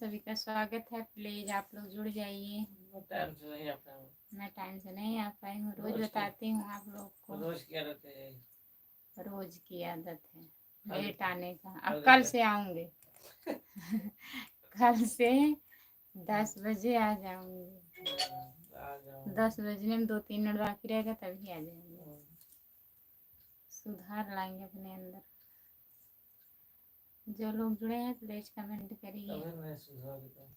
सभी का स्वागत है। प्लीज आप लोग जुड़ जाइए। टाइम से नहीं आ पाया हूँ। मैं टाइम से नहीं आ पाई हूँ। रोज बताती हूँ आप लोग को। रोज क्या रहते हैं? रोज की आदत है लेट आने का। अब कल कल से- से आऊंगे। कल से 10 बजे आ जाऊंगी। आ जाओ। 10 बजने में 2-3 मिनट बाकी रहेगा तभी आ जाएंगे। सुधार लाएंगे अपने अंदर। जो लोग जुड़े हैं प्लीज कमेंट करिए। तभी मैं सुधार देता हूँ।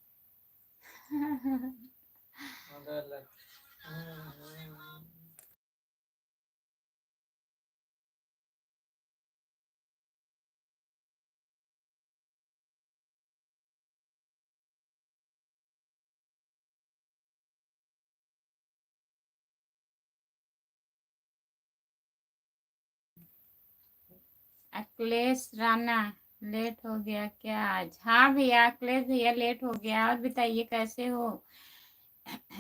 अखिलेश राणा लेट हो गया क्या आज? हाँ भैया, अखिलेश भैया लेट हो गया। और बताइए कैसे हो?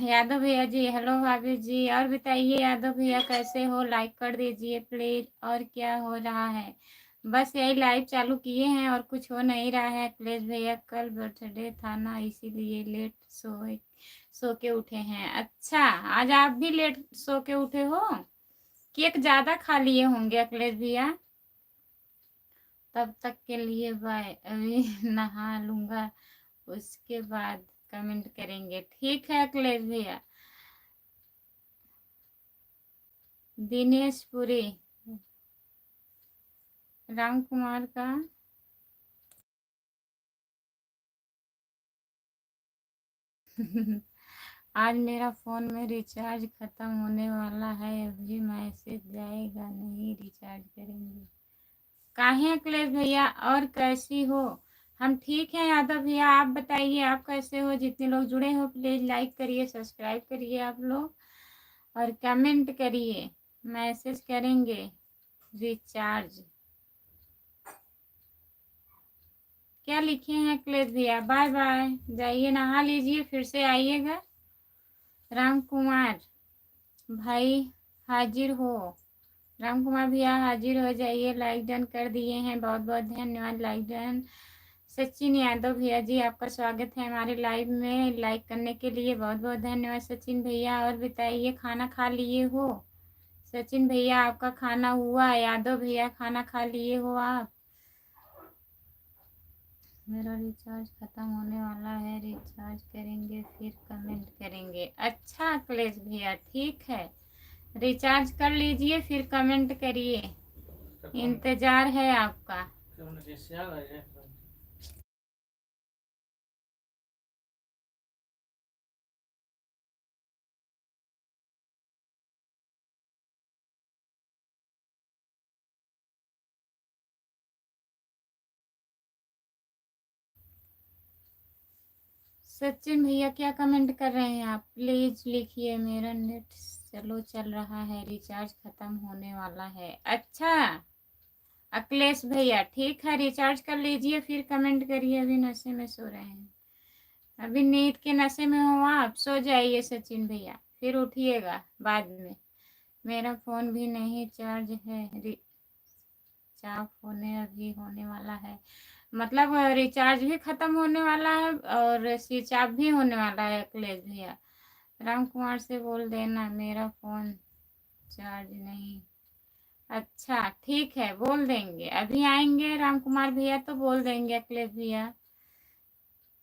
यादव भैया जी हेलो। भाभी जी और बताइए यादव भैया कैसे हो? लाइक कर दीजिए प्लीज। और क्या हो रहा है? बस यही लाइव चालू किए हैं और कुछ हो नहीं रहा है। अखिलेश भैया कल बर्थडे था ना, इसीलिए लेट सो के उठे हैं। अच्छा, आज आप भी लेट सो के उठे हो? केक ज्यादा खा लिए होंगे अखिलेश भैया। तब तक के लिए बाय। अभी नहा लूंगा, उसके बाद कमेंट करेंगे। ठीक है अखिलेश भैया। दिनेश पुरी, राम कुमार का आज मेरा फ़ोन में रिचार्ज ख़त्म होने वाला है। अभी मैसेज जाएगा, नहीं रिचार्ज करेंगे। काहे अखिलेश भैया? और कैसी हो? हम ठीक हैं यादव भैया। आप बताइए आप कैसे हो? जितने लोग जुड़े हो प्लीज़ लाइक करिए, सब्सक्राइब करिए आप लोग और कमेंट करिए। मैसेज करेंगे रिचार्ज। क्या लिखे हैं अखिलेश भैया? बाय बाय, जाइए नहा लीजिए फिर से आइएगा। राम कुमार भाई हाजिर हो। राम कुमार भैया हाजिर हो जाइए। लाइक डन कर दिए हैं, बहुत बहुत धन्यवाद लाइक डन। सचिन यादव भैया जी आपका स्वागत है हमारे लाइव में। लाइक करने के लिए बहुत बहुत धन्यवाद सचिन भैया। और बताइए खाना खा लिए हो? सचिन भैया आपका खाना हुआ? यादव भैया खाना खा लिए हो आप? मेरा रिचार्ज खत्म होने वाला है, रिचार्ज करेंगे फिर कमेंट करेंगे। अच्छा अखिलेश भैया ठीक है, रिचार्ज कर लीजिए फिर कमेंट करिए। इंतजार है आपका। सचिन भैया क्या कमेंट कर रहे हैं आप? प्लीज लिखिए। मेरा नेट चलो चल रहा है, रिचार्ज खत्म होने वाला है। अच्छा अखिलेश भैया ठीक है, रिचार्ज कर लीजिए फिर कमेंट करिए। अभी नशे में सो रहे हैं, अभी नींद के नशे में हो आप? सो जाइए सचिन भैया, फिर उठिएगा बाद में। मेरा फ़ोन भी नहीं चार्ज है, रिचार्ज अभी होने वाला है। मतलब रिचार्ज भी ख़त्म होने वाला है और स्विच ऑफ भी होने वाला है अखिलेश भैया। राम कुमार से बोल देना मेरा फ़ोन चार्ज नहीं। अच्छा ठीक है, बोल देंगे। अभी आएंगे राम कुमार भैया तो बोल देंगे अखिलेश भैया।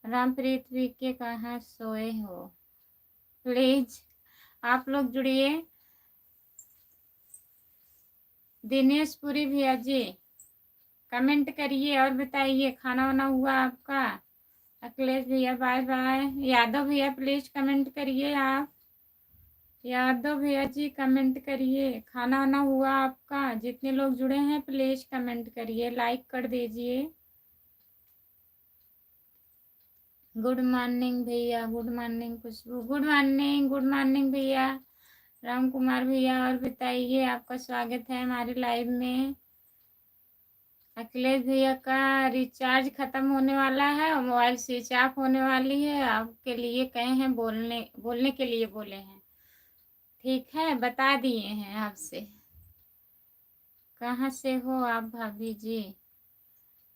रामप्रीत भी के कहाँ सोए हो? प्लीज आप लोग जुड़िए। दिनेश पुरी भैया जी कमेंट करिए और बताइए खाना वाना हुआ आपका? अखिलेश भैया बाय बाय। यादव भैया प्लीज कमेंट करिए आप। यादव भैया जी कमेंट करिए, खाना वाना हुआ आपका? जितने लोग जुड़े हैं प्लीज कमेंट करिए, लाइक कर दीजिए। गुड मॉर्निंग भैया, गुड मॉर्निंग खुशबू, गुड मॉर्निंग भैया। राम कुमार भैया और बताइए, आपका स्वागत है हमारे लाइव में। अखिलेश भैया का रिचार्ज खत्म होने वाला है और मोबाइल स्विच ऑफ होने वाली है। आपके लिए कहे हैं, बोलने के लिए बोले हैं। ठीक है, बता दिए हैं आपसे। कहाँ से हो आप भाभी जी?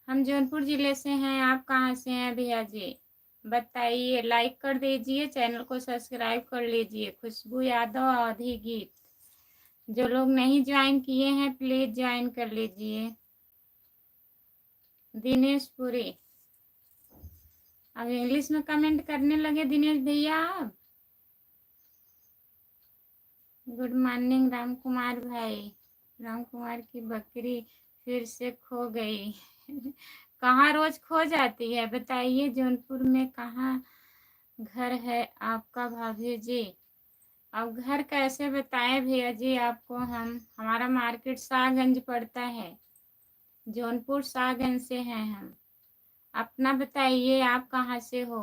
हम जौनपुर जिले से हैं। आप कहाँ से हैं भैया जी? बताइए, लाइक कर दीजिए, चैनल को सब्सक्राइब कर लीजिए। खुशबू यादव अवधी गीत। जो लोग नहीं ज्वाइन किए हैं प्लीज ज्वाइन कर लीजिए। दिनेश पुरी, अब इंग्लिश में कमेंट करने लगे दिनेश भैया आप। गुड मॉर्निंग राम कुमार भाई। राम कुमार की बकरी फिर से खो गई। कहाँ रोज खो जाती है बताइए? जौनपुर में कहाँ घर है आपका भाभी जी? अब घर कैसे बताएं भैया जी आपको? हमारा मार्केट शाहगंज पड़ता है। जौनपुर शाहगंज से हैं हम। अपना बताइए, आप कहाँ से हो?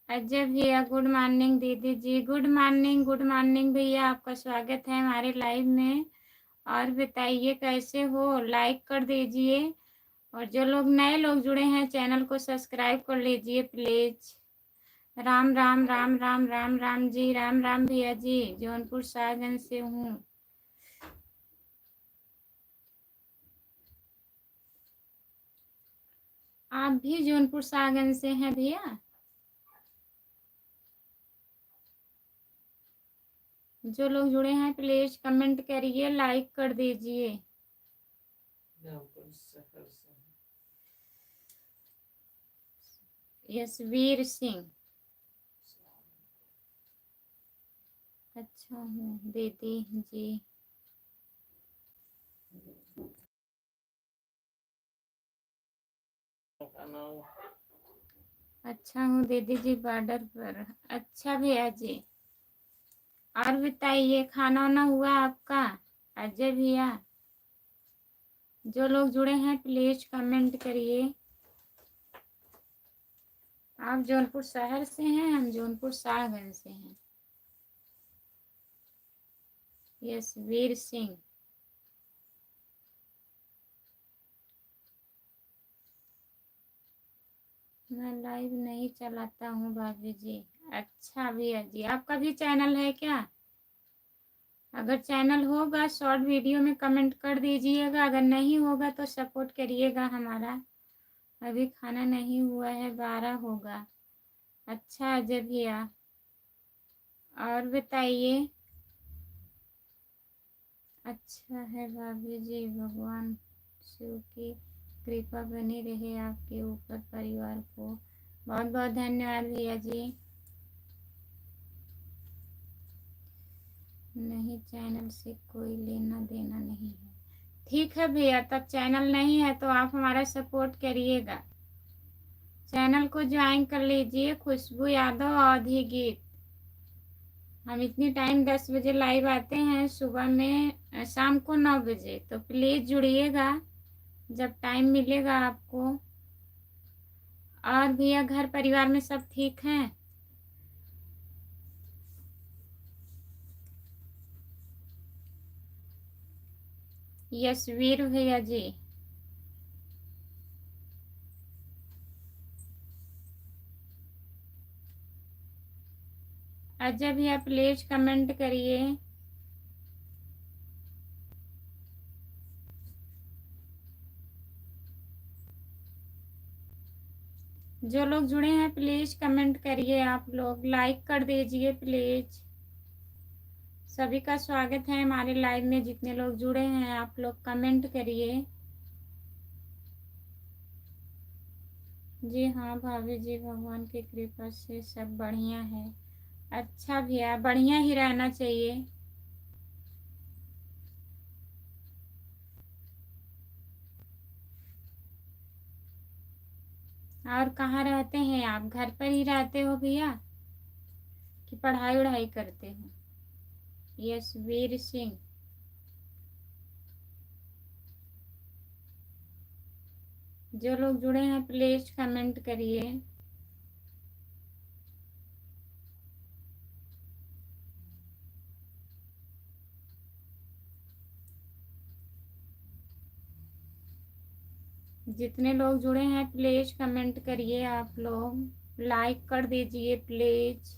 अजय भैया गुड मॉर्निंग। दीदी जी गुड मॉर्निंग। गुड मॉर्निंग भैया, आपका स्वागत है हमारे लाइव में। और बताइए कैसे हो? लाइक कर दीजिए। और जो लोग नए लोग जुड़े हैं चैनल को सब्सक्राइब कर लीजिए प्लीज। राम राम राम राम राम राम जी। राम राम भैया जी, जौनपुर शाहगंज से हूँ। आप भी जौनपुर शाहगंज से हैं भैया? जो लोग जुड़े हैं प्लीज कमेंट करिए, लाइक कर दीजिए। जौनपुर शहर से। यशवीर सिंह। अच्छा हूँ दीदी जी। का नाम अच्छा हूँ दीदी जी बॉर्डर पर। अच्छा भैया जी। और बताइए, खाना वाना हुआ आपका? अजय भैया, जो लोग जुड़े हैं प्लीज कमेंट करिए। आप जौनपुर शहर से हैं, हम जौनपुर शाहगंज से हैं। यशवीर सिंह। मैं लाइव नहीं चलाता हूँ भाभी जी। अच्छा भैया जी, आपका भी चैनल है क्या? अगर चैनल होगा शॉर्ट वीडियो में कमेंट कर दीजिएगा, अगर नहीं होगा तो सपोर्ट करिएगा हमारा। अभी खाना नहीं हुआ है, 12 होगा। अच्छा अजय भैया, और बताइए। अच्छा है भाभी जी, भगवान शिव की कृपा बनी रहे आपके ऊपर, परिवार को। बहुत बहुत धन्यवाद भैया जी। नहीं, चैनल से कोई लेना देना नहीं है। ठीक है भैया, तब चैनल नहीं है तो आप हमारा सपोर्ट करिएगा। चैनल को ज्वाइन कर लीजिए, खुशबू यादव अवधी गीत। हम इतनी टाइम 10 बजे लाइव आते हैं, सुबह में, शाम को 9 बजे। तो प्लीज़ जुड़िएगा जब टाइम मिलेगा आपको। और भैया घर परिवार में सब ठीक हैं? यशवीर भैया जी। अजय भैया प्लीज कमेंट करिए। जो लोग जुड़े हैं प्लीज कमेंट करिए। आप लोग लाइक कर दीजिए प्लीज। सभी का स्वागत है हमारे लाइव में। जितने लोग जुड़े हैं आप लोग कमेंट करिए। जी हाँ भाभी जी, भगवान की कृपा से सब बढ़िया है। अच्छा भैया, बढ़िया ही रहना चाहिए। और कहाँ रहते हैं आप? घर पर ही रहते हो भैया कि पढ़ाई वढ़ाई करते हो? यशवीर सिंह। जो लोग जुड़े हैं प्लीज कमेंट करिए। जितने लोग जुड़े हैं प्लीज कमेंट करिए। आप लोग लाइक कर दीजिए प्लीज।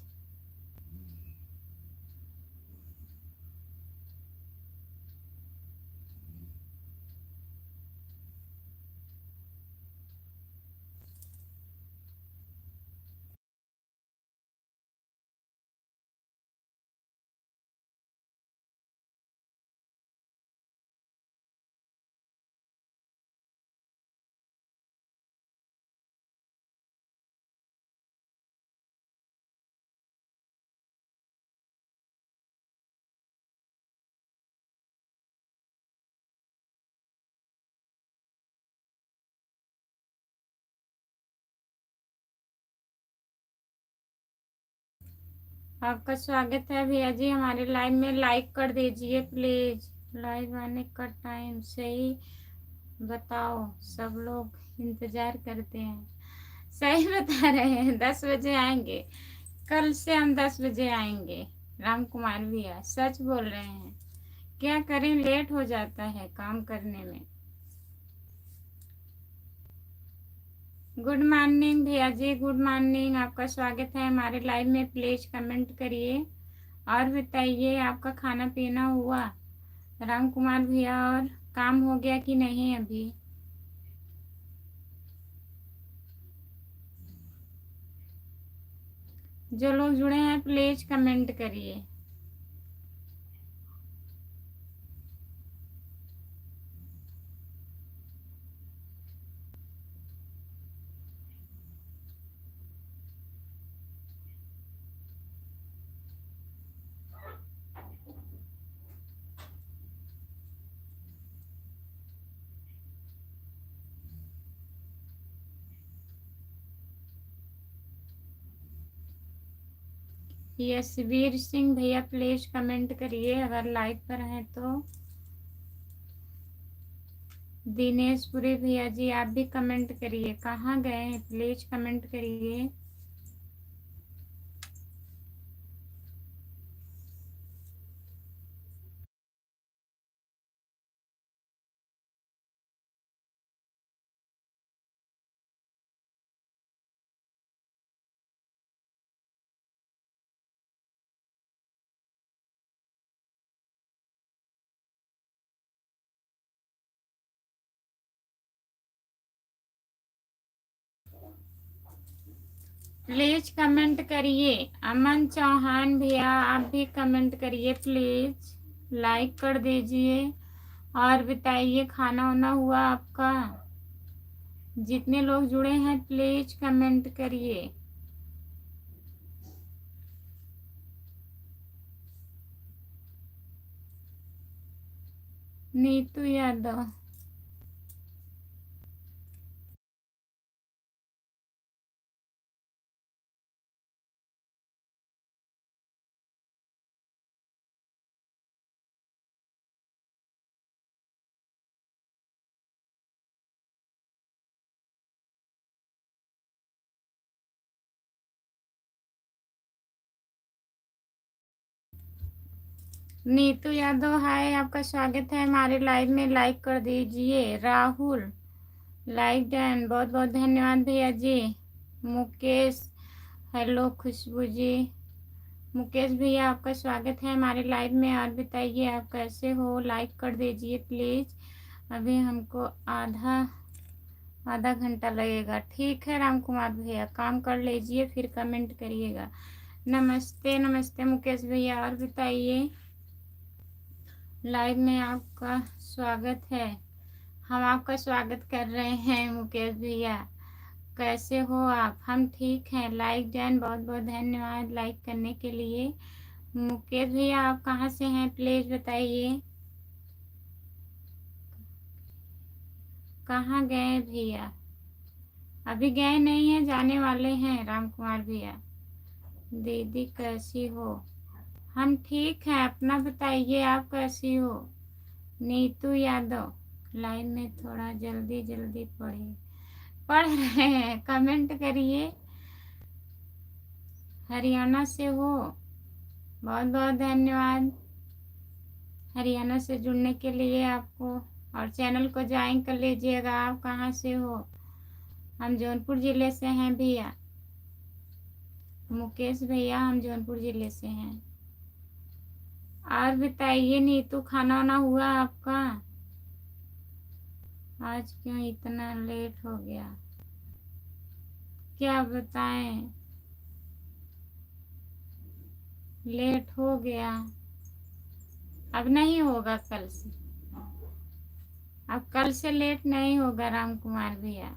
आपका स्वागत है भैया जी हमारे लाइव में। लाइक कर दीजिए प्लीज। लाइव आने का टाइम सही बताओ, सब लोग इंतजार करते हैं। सही बता रहे हैं, 10 बजे आएंगे। कल से हम 10 बजे आएंगे। राम कुमार भैया सच बोल रहे हैं। क्या करें, लेट हो जाता है काम करने में। गुड मॉर्निंग भैया जी, गुड मॉर्निंग। आपका स्वागत है हमारे लाइव में। प्लीज कमेंट करिए और बताइए आपका खाना पीना हुआ राम कुमार भैया, और काम हो गया कि नहीं अभी। जो लोग जुड़े हैं प्लीज कमेंट करिए। यशवीर सिंह भैया प्लीज कमेंट करिए अगर लाइव पर हैं तो। दिनेश पुरी भैया जी आप भी कमेंट करिए। कहाँ गए हैं, प्लीज कमेंट करिए। प्लीज कमेंट करिए। अमन चौहान भैया आप भी कमेंट करिए प्लीज। लाइक कर दीजिए और बताइए खाना वाना हुआ आपका। जितने लोग जुड़े हैं प्लीज कमेंट करिए। नीतू यादव नीतू यादव हाय, आपका स्वागत है हमारे लाइव में। लाइक कर दीजिए। राहुल लाइक डन, बहुत बहुत धन्यवाद भैया जी। मुकेश हेलो, खुशबू जी। मुकेश भैया आपका स्वागत है हमारे लाइव में। और बताइए आप कैसे हो, लाइक कर दीजिए प्लीज। अभी हमको आधा घंटा लगेगा। ठीक है राम कुमार भैया, काम कर लीजिए फिर कमेंट करिएगा। नमस्ते नमस्ते मुकेश भैया। और बताइए, लाइव में आपका स्वागत है। हम आपका स्वागत कर रहे हैं मुकेश भैया। कैसे हो आप? हम ठीक हैं। लाइक डन, बहुत बहुत धन्यवाद लाइक करने के लिए। मुकेश भैया आप कहाँ से हैं प्लीज बताइए। कहाँ गए भैया? अभी गए नहीं हैं, जाने वाले हैं राम कुमार भैया। दीदी कैसी हो? हम ठीक हैं, अपना बताइए आप कैसी हो। नीतू यादव लाइन में थोड़ा जल्दी जल्दी पढ़ रहे हैं, कमेंट करिए। हरियाणा से हो, बहुत बहुत धन्यवाद हरियाणा से जुड़ने के लिए आपको। और चैनल को ज्वाइन कर लीजिएगा। आप कहाँ से हो? हम जौनपुर ज़िले से हैं भैया। मुकेश भैया हम जौनपुर ज़िले से हैं। और बताइए नीतू, खाना वाना हुआ आपका? आज क्यों इतना लेट हो गया, क्या बताएं? लेट हो गया, अब नहीं होगा कल से। अब कल से लेट नहीं होगा राम कुमार भैया।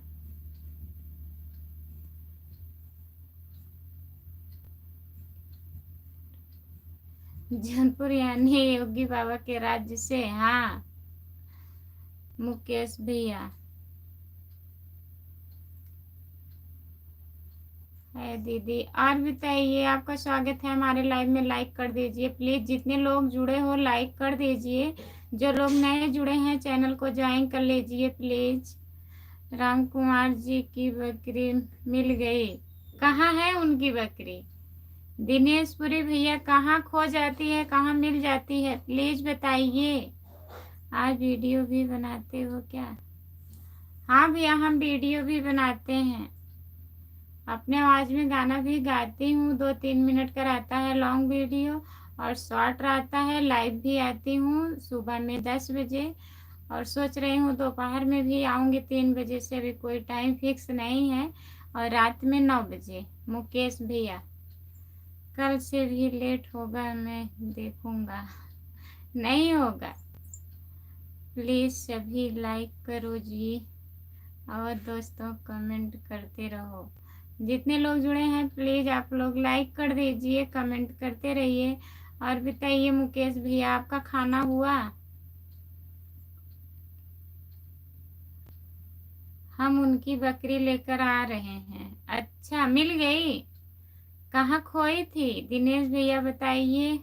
जौनपुर यानी योगी बाबा के राज्य से। हाँ मुकेश भैया है दीदी। और बताइए, आपका स्वागत है हमारे लाइव में। लाइक कर दीजिए प्लीज, जितने लोग जुड़े हो लाइक कर दीजिए। जो लोग नए जुड़े हैं चैनल को ज्वाइन कर लीजिए प्लीज। राम कुमार जी की बकरी मिल गई, कहाँ है उनकी बकरी? दिनेशपुरी भैया, कहाँ खो जाती है, कहाँ मिल जाती है, प्लीज बताइए। आज वीडियो भी बनाते हो क्या? हाँ भैया, हम वीडियो भी बनाते हैं। अपने आवाज में गाना भी गाती हूँ। 2-3 मिनट का रहता है लॉन्ग वीडियो, और शॉर्ट रहता है। लाइव भी आती हूँ सुबह में 10 बजे, और सोच रही हूँ दोपहर में भी आऊँगी 3 बजे से। अभी कोई टाइम फिक्स नहीं है। और रात में 9 बजे। मुकेश भैया, कल से भी लेट होगा, मैं देखूँगा। नहीं होगा। प्लीज़ सभी लाइक करो जी, और दोस्तों कमेंट करते रहो। जितने लोग जुड़े हैं प्लीज़ आप लोग लाइक कर दीजिए, कमेंट करते रहिए। और बताइए मुकेश भैया, आपका खाना हुआ? हम उनकी बकरी लेकर आ रहे हैं। अच्छा, मिल गई? कहाँ खोई थी दिनेश भैया, बताइए।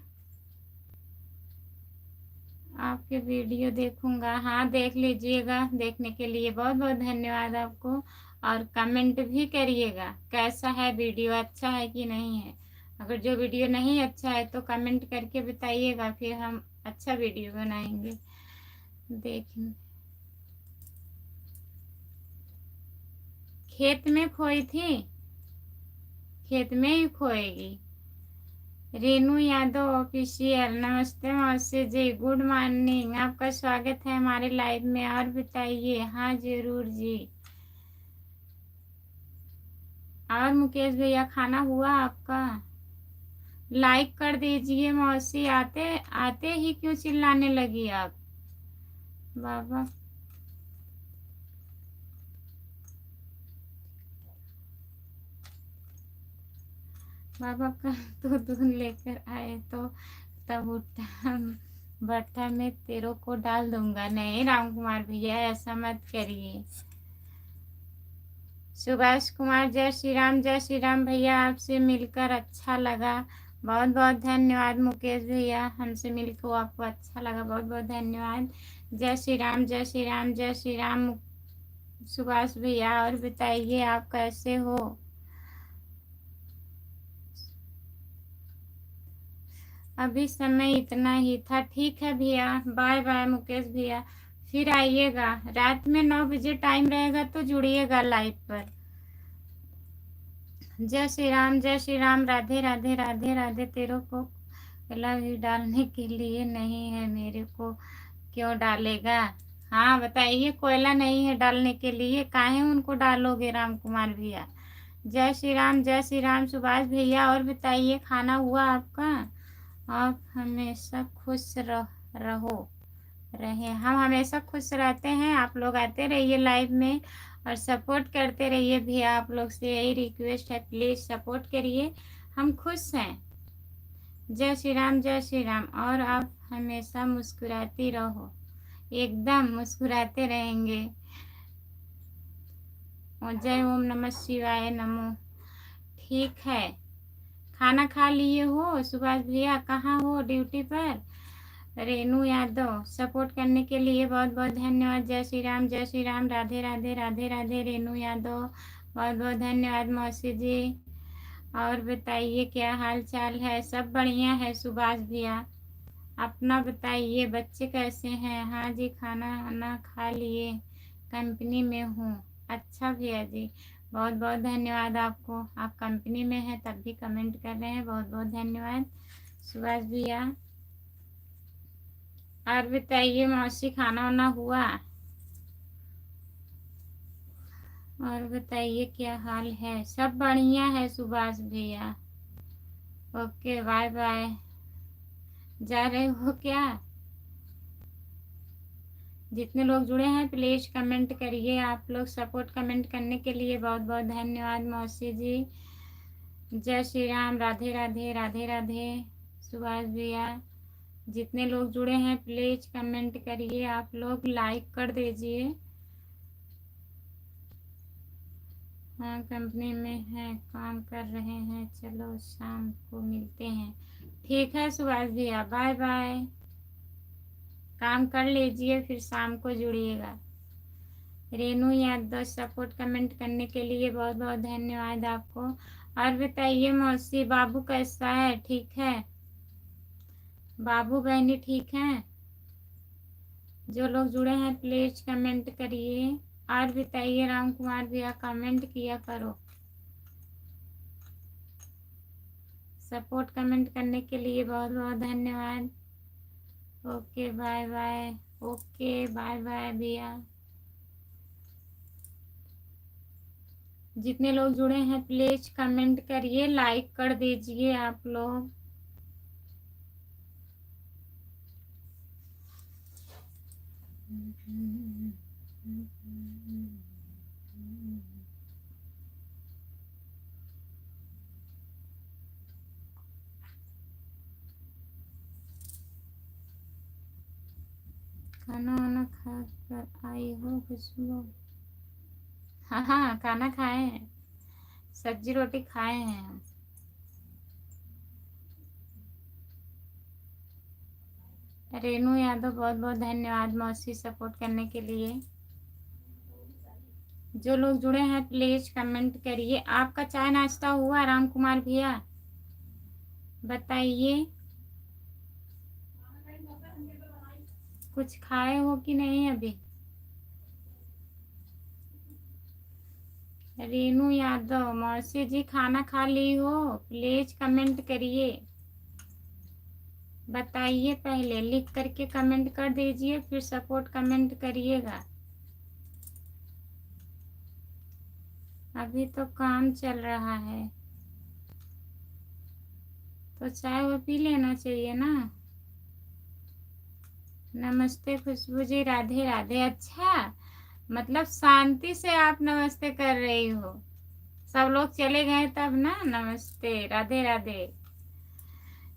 आपके वीडियो देखूंगा। हाँ, देख लीजिएगा। देखने के लिए बहुत बहुत धन्यवाद आपको। और कमेंट भी करिएगा कैसा है वीडियो, अच्छा है कि नहीं है। अगर जो वीडियो नहीं अच्छा है तो कमेंट करके बताइएगा, फिर हम अच्छा वीडियो बनाएंगे। देख, खेत में खोई थी, खेत में ही खोएगी। रेनू यादव ऑफिशियल, नमस्ते मौसी जी, गुड मॉर्निंग। आपका स्वागत है हमारे लाइव में। और बताइए। हाँ जरूर जी। और मुकेश भैया, खाना हुआ आपका? लाइक कर दीजिए मौसी। आते आते ही क्यों चिल्लाने लगी आप? बाबा, बाबा का तो दूध लेकर आए तो तब उठा भट्टा में तेरों को डाल दूंगा। नहीं राम कुमार भैया, ऐसा मत करिए। सुभाष कुमार, जय श्री राम। जय श्री राम भैया, आपसे मिलकर अच्छा लगा। बहुत बहुत धन्यवाद मुकेश भैया, हमसे मिलकर आपको अच्छा लगा, बहुत बहुत धन्यवाद। जय श्री राम, जय श्री राम, जय श्री राम सुभाष भैया। और बताइए आप कैसे हो? अभी समय इतना ही था। ठीक है भैया, बाय बाय मुकेश भैया। फिर आइएगा रात में 9 बजे टाइम रहेगा तो जुड़िएगा लाइव पर। जय श्री राम, जय श्री राम। राधे राधे, राधे राधे। तेरों को कला भी डालने के लिए नहीं है, मेरे को क्यों डालेगा? हाँ बताइए, कोयला नहीं है डालने के लिए, काहे उनको डालोगे राम कुमार भैया? जय श्री राम, जय श्री राम सुभाष भैया। और बताइए, खाना हुआ आपका? आप हमेशा खुश रहो रहे। हम हमेशा खुश रहते हैं। आप लोग आते रहिए लाइव में और सपोर्ट करते रहिए भैया। आप लोग से यही रिक्वेस्ट है, प्लीज़ सपोर्ट करिए, हम खुश हैं। जय श्री राम, जय श्री राम। और आप हमेशा मुस्कुराती रहो, एकदम मुस्कुराते रहेंगे। और जय ओम नमः शिवाय नमो। ठीक है, खाना खा लिए हो सुभाष भैया? कहाँ हो, ड्यूटी पर? रेनू यादव, सपोर्ट करने के लिए बहुत बहुत धन्यवाद। जय श्री राम, जय श्री राम। राधे राधे, राधे राधे। रेनू यादव, बहुत बहुत धन्यवाद मौसी जी। और बताइए क्या हाल चाल है? सब बढ़िया है सुभाष भैया, अपना बताइए। बच्चे कैसे हैं? हाँ जी, खाना वाना खा लिए, कंपनी में हूँ। अच्छा भैया जी, बहुत बहुत धन्यवाद आपको। आप कंपनी में हैं तब भी कमेंट कर रहे हैं, बहुत बहुत धन्यवाद सुभाष भैया। और बताइए मौसी, खाना वाना हुआ? और बताइए क्या हाल है? सब बढ़िया है सुभाष भैया। Okay, bye bye. जा रहे हो क्या? जितने लोग जुड़े हैं प्लीज कमेंट करिए। आप लोग सपोर्ट कमेंट करने के लिए बहुत बहुत धन्यवाद मौसी जी। जय श्री राम, राधे राधे, राधे राधे सुभाष भैया। जितने लोग जुड़े हैं प्लीज कमेंट करिए, आप लोग लाइक कर दीजिए। हाँ कंपनी में हैं, काम कर रहे हैं, चलो शाम को मिलते हैं। ठीक है सुभाष भैया, बाय बाय। काम कर लीजिए फिर शाम को जुड़िएगा। रेनू यादव सपोर्ट कमेंट करने के लिए बहुत बहुत धन्यवाद आपको। और बताइए मौसी, बाबू कैसा है? ठीक है? बाबू बहनी ठीक हैं? जो लोग जुड़े हैं प्लीज कमेंट करिए। और बताइए राम कुमार भैया, कमेंट किया करो। सपोर्ट कमेंट करने के लिए बहुत बहुत धन्यवाद। Okay bye bye. Okay bye bye भैया। जितने लोग जुड़े हैं प्लीज कमेंट करिए, लाइक कर दीजिए आप लोग। खाना वाना खा कर आई हो खुशबू? हाँ हाँ खाना खाए हैं, सब्जी रोटी खाए हैं हम। रेनू यादव बहुत बहुत धन्यवाद मौसी सपोर्ट करने के लिए। जो लोग जुड़े हैं प्लीज कमेंट करिए। आपका चाय नाश्ता हुआ राम कुमार भैया? बताइए कुछ खाए हो कि नहीं अभी? रेनू यादव, मौसी जी खाना खा ली हो? प्लीज कमेंट करिए, बताइए। पहले लिख करके कमेंट कर दीजिए फिर सपोर्ट कमेंट करिएगा। अभी तो काम चल रहा है तो चाय वो पी लेना चाहिए ना। नमस्ते खुशबू जी, राधे राधे। अच्छा मतलब शांति से आप नमस्ते कर रही हो, सब लोग चले गए तब ना। नमस्ते, राधे राधे।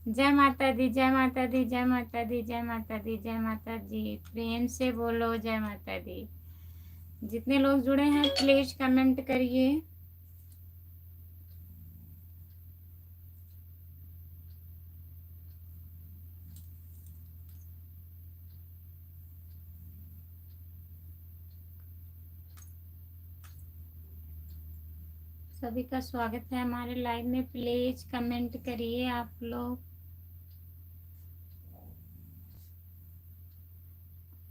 जय माता दी, जय माता दी, जय माता दी, जय माता दी, जय माता दी। प्रेम से बोलो जय माता दी। जितने लोग जुड़े हैं प्लीज कमेंट करिए। सभी का स्वागत है हमारे लाइव में, प्लीज कमेंट करिए आप लोग।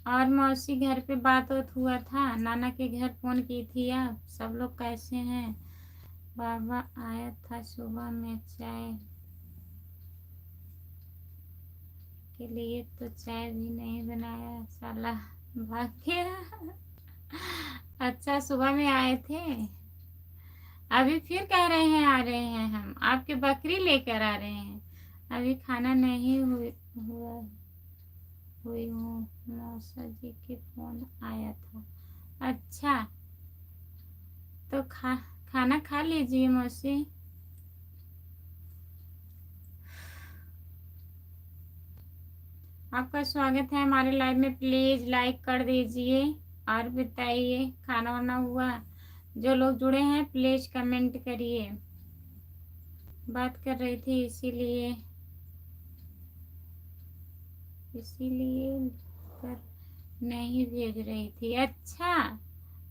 और मौसी घर पे बात हुआ था, नाना के घर फोन की थी आप, सब लोग कैसे हैं? बाबा आया था सुबह में चाय के लिए तो चाय भी नहीं बनाया, साला भाग गया। अच्छा सुबह में आए थे, अभी फिर कह रहे हैं आ रहे हैं, हम आपके बकरी लेकर आ रहे हैं। अभी खाना नहीं हुआ हुई हूँ, मौसा जी के फोन आया था। अच्छा तो खाना खा लीजिए मौसी। आपका स्वागत है हमारे लाइव में, प्लीज लाइक कर दीजिए। और बताइए खाना वाना हुआ? जो लोग जुड़े हैं प्लीज कमेंट करिए। बात कर रही थी इसीलिए कर नहीं भेज रही थी। अच्छा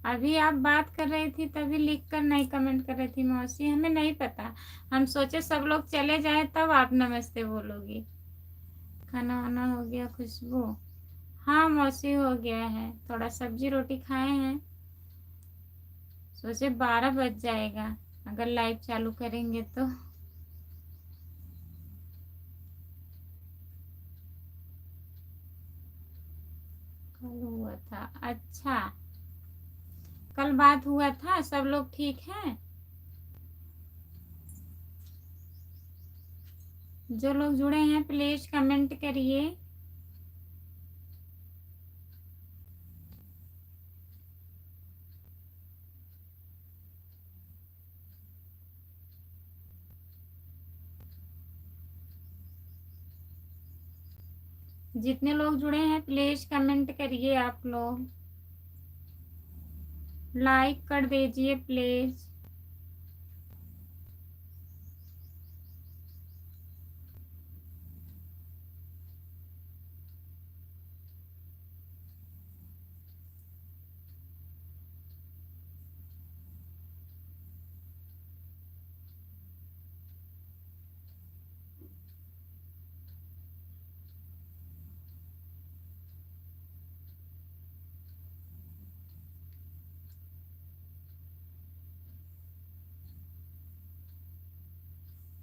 अभी आप बात कर रही थी तभी लिख कर नहीं कमेंट कर रही थी मौसी, हमें नहीं पता। हम सोचे सब लोग चले जाए तब आप नमस्ते बोलोगी। खाना वाना हो गया खुशबू? हाँ मौसी हो गया है, थोड़ा सब्जी रोटी खाए हैं। सोचे 12 बज जाएगा अगर लाइव चालू करेंगे तो। कल हुआ था? अच्छा कल बात हुआ था, सब लोग ठीक हैं? जो लोग जुड़े हैं प्लीज कमेंट करिए। जितने लोग जुड़े हैं प्लीज कमेंट करिए आप लोग, लाइक कर दीजिए प्लीज।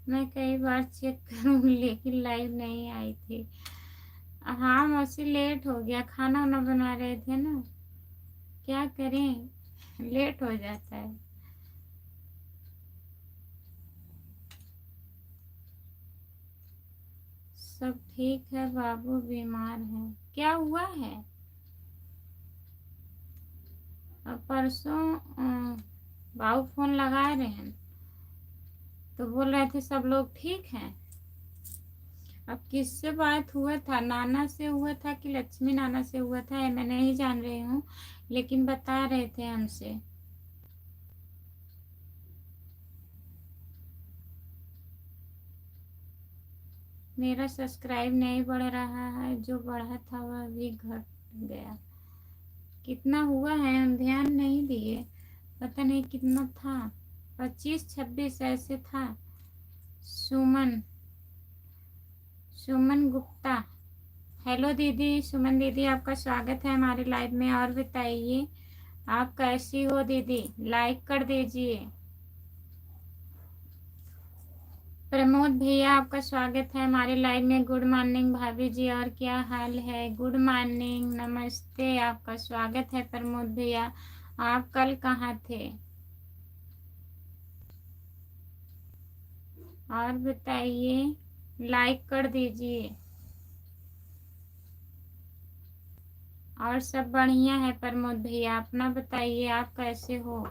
मैं कई बार चेक करूँ लेकिन लाइव नहीं आई थी। हाँ मौसी, लेट हो गया, खाना वाना बना रहे थे ना, क्या करें, लेट हो जाता है। सब ठीक है, बाबू बीमार है। क्या हुआ है? परसों बाबू फोन लगा रहे हैं तो बोल रहे थे सब लोग ठीक हैं। अब किससे बात हुआ था, नाना से हुआ था कि लक्ष्मी नाना से हुआ था, मैं नहीं जान रही हूँ, लेकिन बता रहे थे हमसे। मेरा सब्सक्राइब नहीं बढ़ रहा है, जो बढ़ा था वह भी घट गया। कितना हुआ है हम ध्यान नहीं दिए, पता नहीं कितना था, 25-26 ऐसे था। सुमन सुमन गुप्ता, हेलो दीदी सुमन दीदी, आपका स्वागत है हमारे लाइव में। और बताइए आप कैसी हो दीदी, लाइक कर दीजिए। प्रमोद भैया, आपका स्वागत है हमारे लाइव में। गुड मॉर्निंग भाभी जी, और क्या हाल है? गुड मॉर्निंग, नमस्ते, आपका स्वागत है प्रमोद भैया। आप कल कहाँ थे? और बताइए, लाइक कर दीजिए। और सब बढ़िया है प्रमोद भैया, अपना बताइए, आप कैसे हो?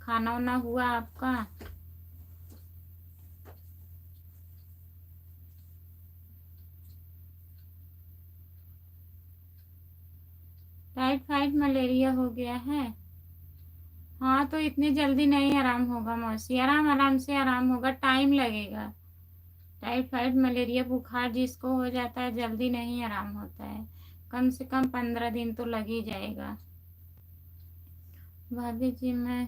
खाना वाना हुआ आपका? टाइफाइड मलेरिया हो गया है? हाँ तो इतनी जल्दी नहीं आराम होगा मौसी, आराम आराम से आराम होगा, टाइम लगेगा। टाइफाइड मलेरिया बुखार जिसको हो जाता है जल्दी नहीं आराम होता है, कम से कम 15 दिन तो लग ही जाएगा। भाभी जी मैं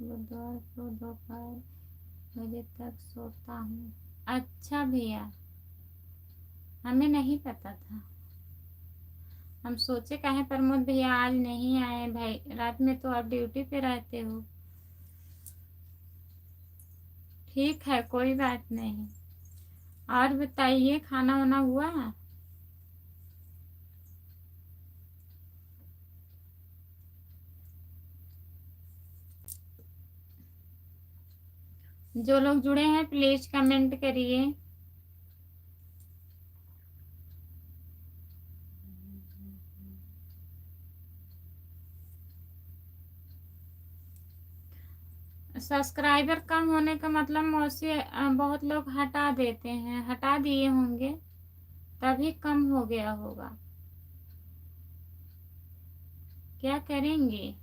बुधवार को दोपहर बजे तक सोता हूँ। अच्छा भैया, हमें नहीं पता था, हम सोचे कहें प्रमोद भैया आज नहीं आए। भाई रात में तो आप ड्यूटी पे रहते हो। ठीक है, कोई बात नहीं। और बताइए, खाना वाना हुआ? जो लोग जुड़े हैं प्लीज कमेंट करिए। सब्सक्राइबर कम होने का मतलब मौसी बहुत लोग हटा देते हैं, हटा दिए होंगे तभी कम हो गया होगा। क्या करेंगे,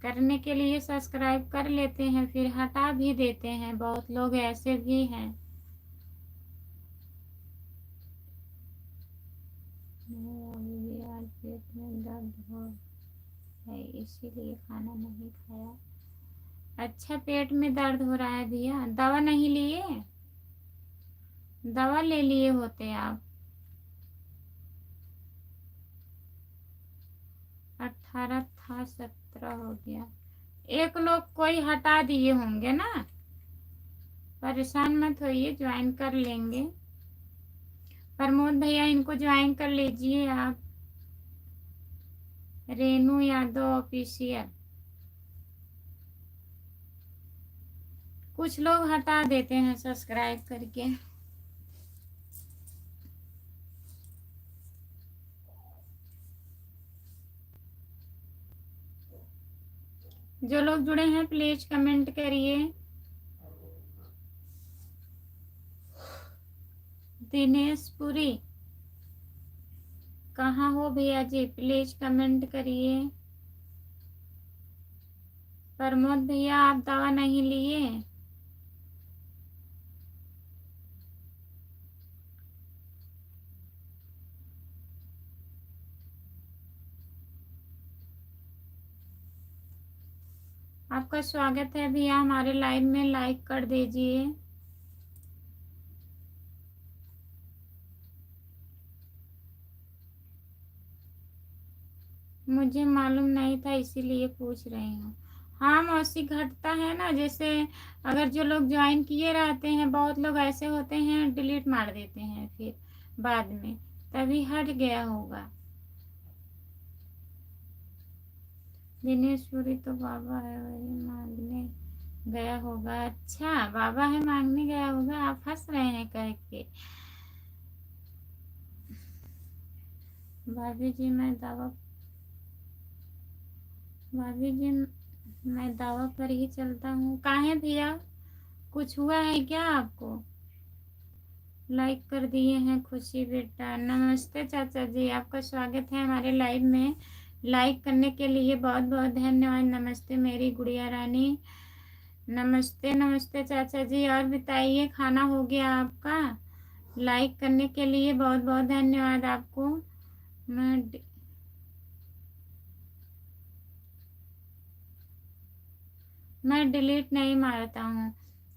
करने के लिए सब्सक्राइब कर लेते हैं फिर हटा भी देते हैं, बहुत लोग ऐसे भी हैं। अभी भी आज पेट में दर्द हो है इसीलिए खाना नहीं खाया। अच्छा, पेट में दर्द हो रहा है भैया, दवा नहीं लिए? दवा ले लिए होते आप। 18 था 17 हो गया। एक लोग कोई हटा दिए होंगे ना, परेशान मत होइए, ज्वाइन कर लेंगे। प्रमोद भैया इनको ज्वाइन कर लीजिए आप, रेनू यादव ऑफिशियल। कुछ लोग हटा देते हैं सब्सक्राइब करके। जो लोग जुड़े हैं प्लीज कमेंट करिए। दिनेश पुरी, कहाँ हो भैया जी, प्लीज कमेंट करिए। प्रमोद भैया आप दवा नहीं लिए? आपका स्वागत है भैया हमारे लाइव में, लाइक कर दीजिए। मुझे मालूम नहीं था इसीलिए पूछ रही हूँ। हाँ मौसी, घटता है ना, जैसे अगर जो लोग ज्वाइन किए रहते हैं, बहुत लोग ऐसे होते हैं डिलीट मार देते हैं फिर बाद में, तभी हट गया होगा। दिनेशपुरी तो बाबा है, वही मांगने गया होगा। अच्छा, बाबा है मांगने गया होगा, आप हंस रहे हैं कह के। भाभी जी मैं दावा पर ही चलता हूँ। काहे भैया, कुछ हुआ है क्या आपको? लाइक कर दिए हैं खुशी बेटा। नमस्ते चाचा जी, आपका स्वागत है हमारे लाइव में। लाइक करने के लिए बहुत बहुत धन्यवाद। नमस्ते मेरी गुड़िया रानी। नमस्ते नमस्ते चाचा जी। और बताइए, खाना हो गया आपका? लाइक करने के लिए बहुत बहुत धन्यवाद आपको। मैं डिलीट नहीं मारता हूँ,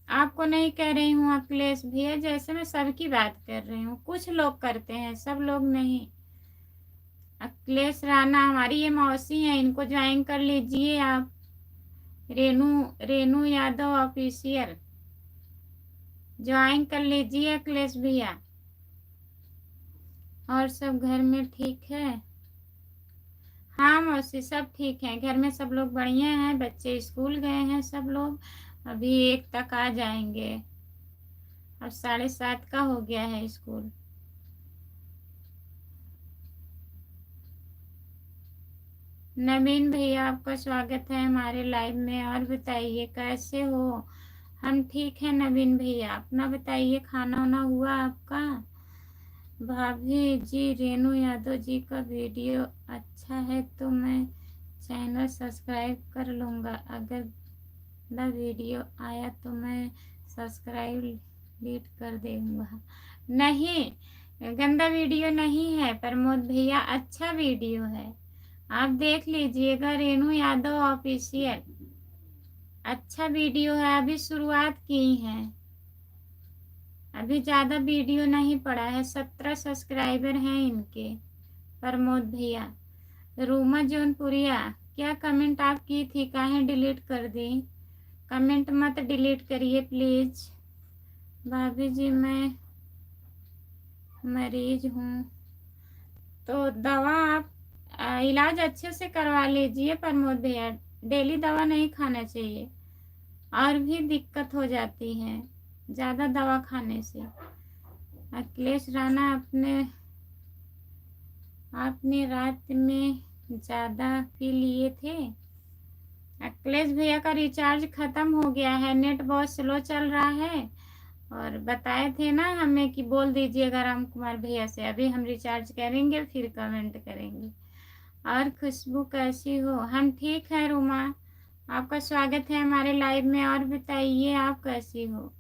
आपको नहीं कह रही हूँ अखिलेश भैया, जैसे मैं सबकी बात कर रही हूँ। कुछ लोग करते हैं, सब लोग नहीं। अखिलेश राणा हमारी ये मौसी हैं, इनको ज्वाइन कर लीजिए आप। रेनू रेनू यादव ऑफिशियल ज्वाइन कर लीजिए अखिलेश भैया। और सब घर में ठीक है? हाँ मौसी, सब ठीक है, घर में सब लोग बढ़िया हैं। बच्चे स्कूल गए हैं सब लोग, अभी 1 तक आ जाएंगे। अब 7:30 का हो गया है स्कूल। नवीन भैया, आपका स्वागत है हमारे लाइव में। और बताइए कैसे हो? हम ठीक है नवीन भैया, अपना बताइए, खाना वाना हुआ आपका? भाभी जी, रेनू यादव जी का वीडियो अच्छा है तो मैं चैनल सब्सक्राइब कर लूँगा, अगर द वीडियो आया तो मैं सब्सक्राइब डिलीट कर दूँगा। नहीं, गंदा वीडियो नहीं है प्रमोद भैया, अच्छा वीडियो है, आप देख लीजिएगा। रेनू यादव ऑफिशियल अच्छा वीडियो है, अभी शुरुआत की है, अभी ज़्यादा वीडियो नहीं पड़ा है। 17 सब्सक्राइबर हैं इनके प्रमोद भैया। रूमा जौनपुरिया, क्या कमेंट आप की थी, काहे डिलीट कर दी? कमेंट मत डिलीट करिए प्लीज़। भाभी जी, मैं मरीज हूँ, तो दवा आप इलाज अच्छे से करवा लीजिए प्रमोद भैया, डेली दवा नहीं खाना चाहिए, और भी दिक्कत हो जाती है ज़्यादा दवा खाने से। अखिलेश राणा, आपने रात में ज़्यादा पी लिए थे? अखिलेश भैया का रिचार्ज ख़त्म हो गया है, नेट बहुत स्लो चल रहा है, और बताए थे ना हमें कि बोल दीजिएगा राम कुमार भैया से, अभी हम रिचार्ज करेंगे फिर कमेंट करेंगे। और खुशबू कैसी हो? हम ठीक है रूमा, आपका स्वागत है हमारे लाइव में। और बताइए आप कैसी हो?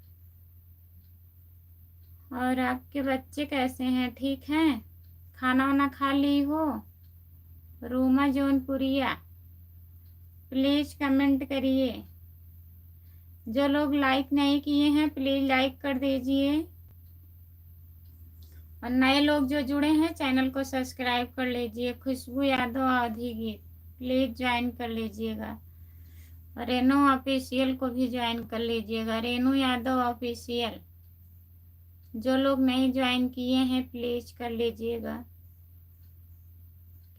और आपके बच्चे कैसे हैं, ठीक हैं? खाना वाना खा ली हो? रूमा जौनपुरिया, प्लीज़ कमेंट करिए। जो लोग लाइक नहीं किए हैं प्लीज़ लाइक कर दीजिए, और नए लोग जो जुड़े हैं चैनल को सब्सक्राइब कर लीजिए। खुशबू यादव अवधी गीत प्लीज़ ज्वाइन कर लीजिएगा, और रेनू ऑफिशियल को भी ज्वाइन कर लीजिएगा। रेनू यादव ऑफिशियल, जो लोग नहीं ज्वाइन किए हैं प्लीज़ कर लीजिएगा,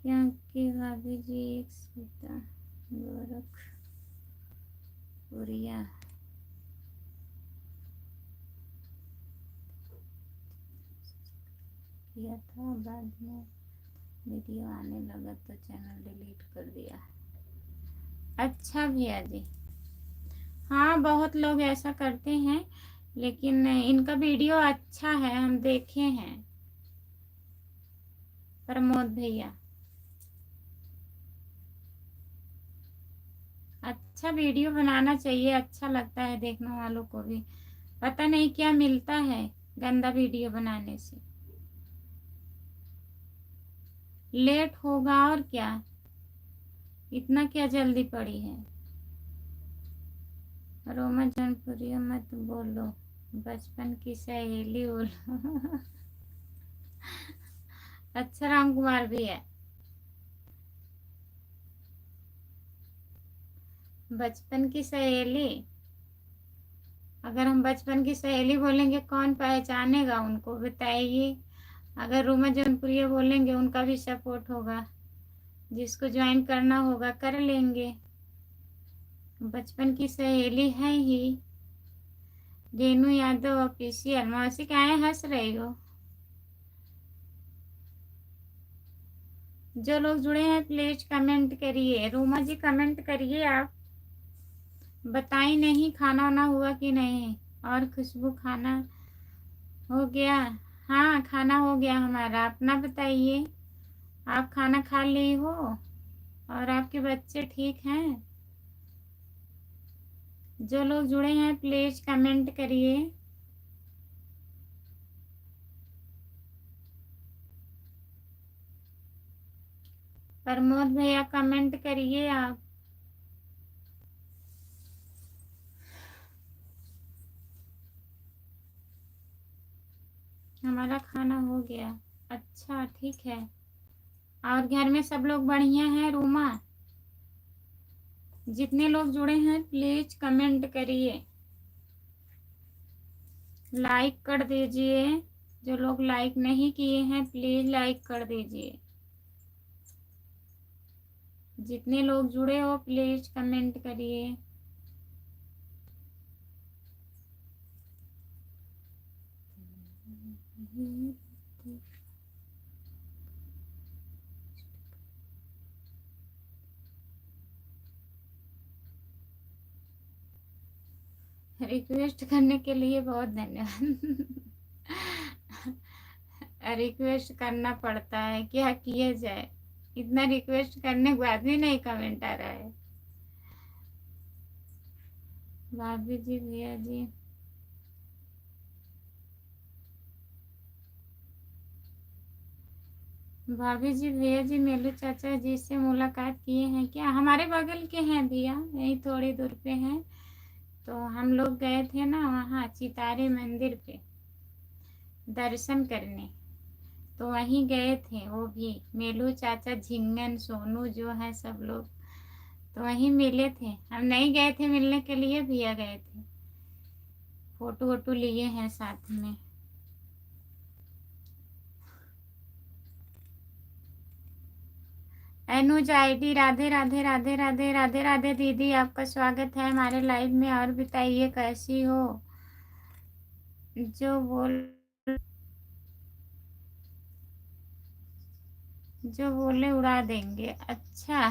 क्योंकि भाभी जी एक सीता गोरखपुरिया किया था, बाद में वीडियो आने लगा तो चैनल डिलीट कर दिया। अच्छा भैया जी, हाँ बहुत लोग ऐसा करते हैं, लेकिन इनका वीडियो अच्छा है, हम देखे हैं प्रमोद भैया, अच्छा वीडियो बनाना चाहिए, अच्छा लगता है देखने वालों को भी। पता नहीं क्या मिलता है गंदा वीडियो बनाने से। लेट होगा और क्या, इतना क्या जल्दी पड़ी है? रोमा जनपुरी मत बोलो, बचपन की सहेली बोलो। अच्छा राम कुमार भी है। बचपन की सहेली, अगर हम बचपन की सहेली बोलेंगे कौन पहचानेगा उनको, बताइए। अगर रूमा जौनपुरिया बोलेंगे उनका भी सपोर्ट होगा, जिसको ज्वाइन करना होगा कर लेंगे। बचपन की सहेली है ही। रेनू यादव ऑफिशियल, मौसी काहे हंस रही हो? जो लोग जुड़े हैं प्लीज कमेंट करिए। रूमा जी कमेंट करिए आप। बताई नहीं खाना वाना हुआ कि नहीं। और खुशबू खाना हो गया? हाँ खाना हो गया हमारा। अपना बताइए, आप खाना खा ली हो और आपके बच्चे ठीक हैं? जो लोग जुड़े हैं प्लीज कमेंट करिए। प्रमोद भैया कमेंट करिए आप। हमारा खाना हो गया। अच्छा ठीक है। और घर में सब लोग बढ़िया हैं रूमा? जितने लोग जुड़े हैं प्लीज कमेंट करिए, लाइक कर दीजिए। जो लोग लाइक नहीं किए हैं प्लीज लाइक कर दीजिए। जितने लोग जुड़े हो प्लीज कमेंट करिए। रिक्वेस्ट करने के लिए बहुत धन्यवाद। रिक्वेस्ट करना पड़ता है, क्या किया जाए। इतना रिक्वेस्ट करने के बाद भी नहीं कमेंट आ रहा है। भाभी जी भैया जी, भाभी जी भैया जी मेलू चाचा जी से मुलाकात किए हैं क्या? हमारे बगल के हैं भैया, यहीं थोड़ी दूर पे हैं। तो हम लोग गए थे ना वहाँ चितारे मंदिर पे दर्शन करने, तो वहीं गए थे। वो भी मेलू चाचा, झिंगन, सोनू जो है सब लोग तो वहीं मिले थे। हम नहीं गए थे मिलने के लिए, भैया गए थे। फोटो वोटो लिए हैं साथ में। अनुज आईडी, राधे राधे राधे राधे राधे राधे दीदी, आपका स्वागत है हमारे लाइव में। और बताइए कैसी हो? जो बोल जो बोले उड़ा देंगे। अच्छा।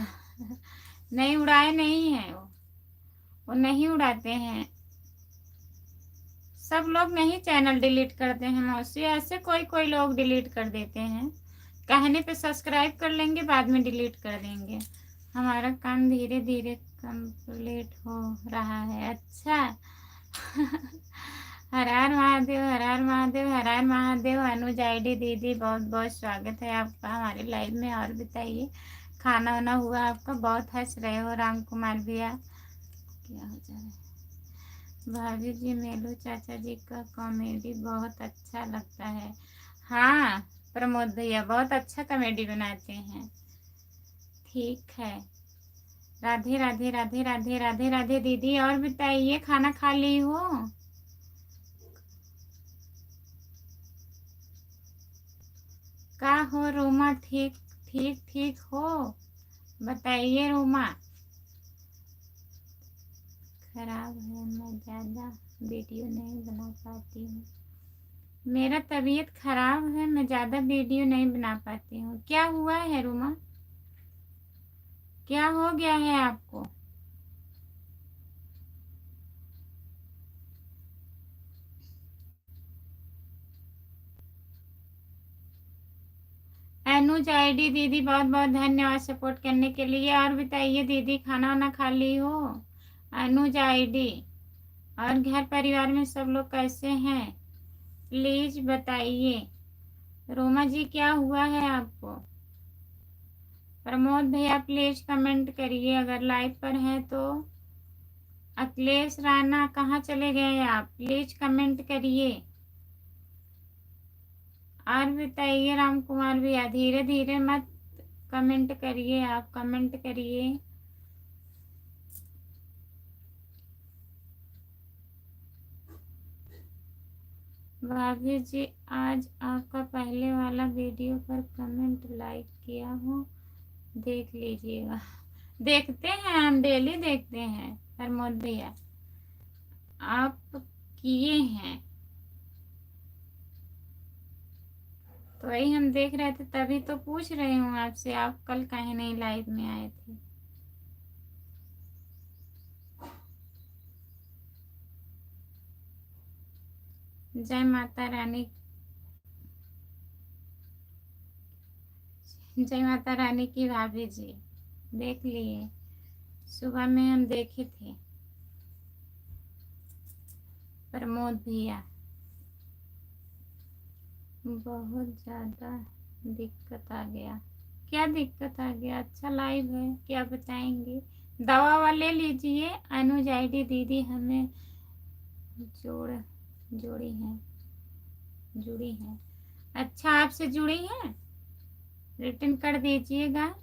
नहीं उड़ाए नहीं है वो नहीं उड़ाते हैं। सब लोग नहीं चैनल डिलीट करते हैं मौसी, ऐसे कोई कोई लोग डिलीट कर देते हैं। कहने पे सब्सक्राइब कर लेंगे, बाद में डिलीट कर देंगे। हमारा काम धीरे धीरे कंप्लीट हो रहा है। अच्छा। हर हर महादेव, हर हर महादेव, हर हर महादेव। अनुज आईडी दीदी बहुत बहुत स्वागत है आपका हमारे लाइव में। और बताइए खाना वाना हुआ आपका? बहुत हंस रहे हो राम कुमार भैया, क्या हो जा रहा है? भाभी जी मेलू चाचा जी का कॉमेडी बहुत अच्छा लगता है। हाँ प्रमोद भैया बहुत अच्छा कॉमेडी बनाते हैं। ठीक है। राधे राधे राधे राधे राधे राधे दीदी। और बताइए खाना खा ली हो? का हो रोमा? ठीक ठीक ठीक हो? बताइए रोमा। खराब है, मैं ज़्यादा वीडियो नहीं बना पाती हूँ। मेरा तबीयत खराब है, मैं ज़्यादा वीडियो नहीं बना पाती हूँ। क्या हुआ है रोमा? क्या हो गया है आपको? अनुज आईडी दीदी बहुत बहुत धन्यवाद सपोर्ट करने के लिए। और बताइए दीदी खाना वाना खा ली हो? अनुज आईडी। और घर परिवार में सब लोग कैसे हैं प्लीज बताइए। रोमा जी क्या हुआ है आपको? प्रमोद भैया प्लीज कमेंट करिए अगर लाइव पर हैं तो। अखिलेश राणा कहाँ चले गए आप? प्लीज कमेंट करिए। और बताइए राम कुमार भैया, धीरे धीरे मत कमेंट करिए, आप कमेंट करिए। भाभी जी आज आपका पहले वाला वीडियो पर कमेंट लाइक किया हूँ, देख लीजिएगा। देखते हैं, हम डेली देखते हैं प्रमोद भैया, आप किए हैं तो वही हम देख रहे थे, तभी तो पूछ रही हूँ आपसे, आप कल काहे नहीं लाइव में आए थे। जय माता रानी, जय माता रानी की भाभी जी, देख लिए, सुबह में हम देखे थे प्रमोद भैया। बहुत ज़्यादा दिक्कत आ गया, क्या दिक्कत आ गया? अच्छा लाइव है, क्या बताएंगे? दवा वाला ले लीजिए। अनुज आईडी दीदी हमें जोड़ी हैं, जुड़ी हैं। अच्छा आपसे जुड़ी हैं, रिटर्न कर दीजिएगा।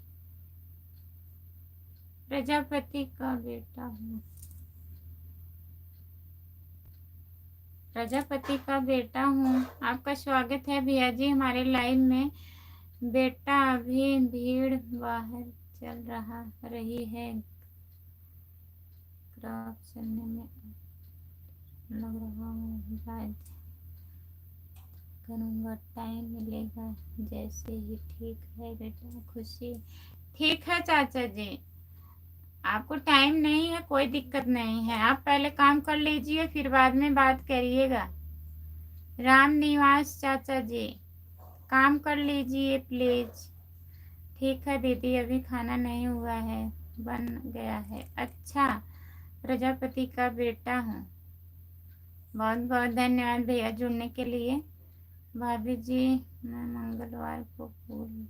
प्रजापति का बेटा हूँ, प्रजापति का बेटा हूँ। आपका स्वागत है भैया जी हमारे लाइव में। बेटा अभी भीड़ बाहर चल रही है, क्रॉप चलने में लग रहा हूँ, बाद करूँगा, टाइम मिलेगा जैसे ही। ठीक है बेटा, खुशी। ठीक है चाचा जी, आपको टाइम नहीं है कोई दिक्कत नहीं है, आप पहले काम कर लीजिए फिर बाद में बात करिएगा। राम निवास चाचा जी, काम कर लीजिए प्लीज। ठीक है दीदी, अभी खाना नहीं हुआ है, बन गया है। अच्छा, प्रजापति का बेटा हूँ। बहुत बहुत धन्यवाद भैया जुड़ने के लिए। भाभी जी मैं मंगलवार को फूल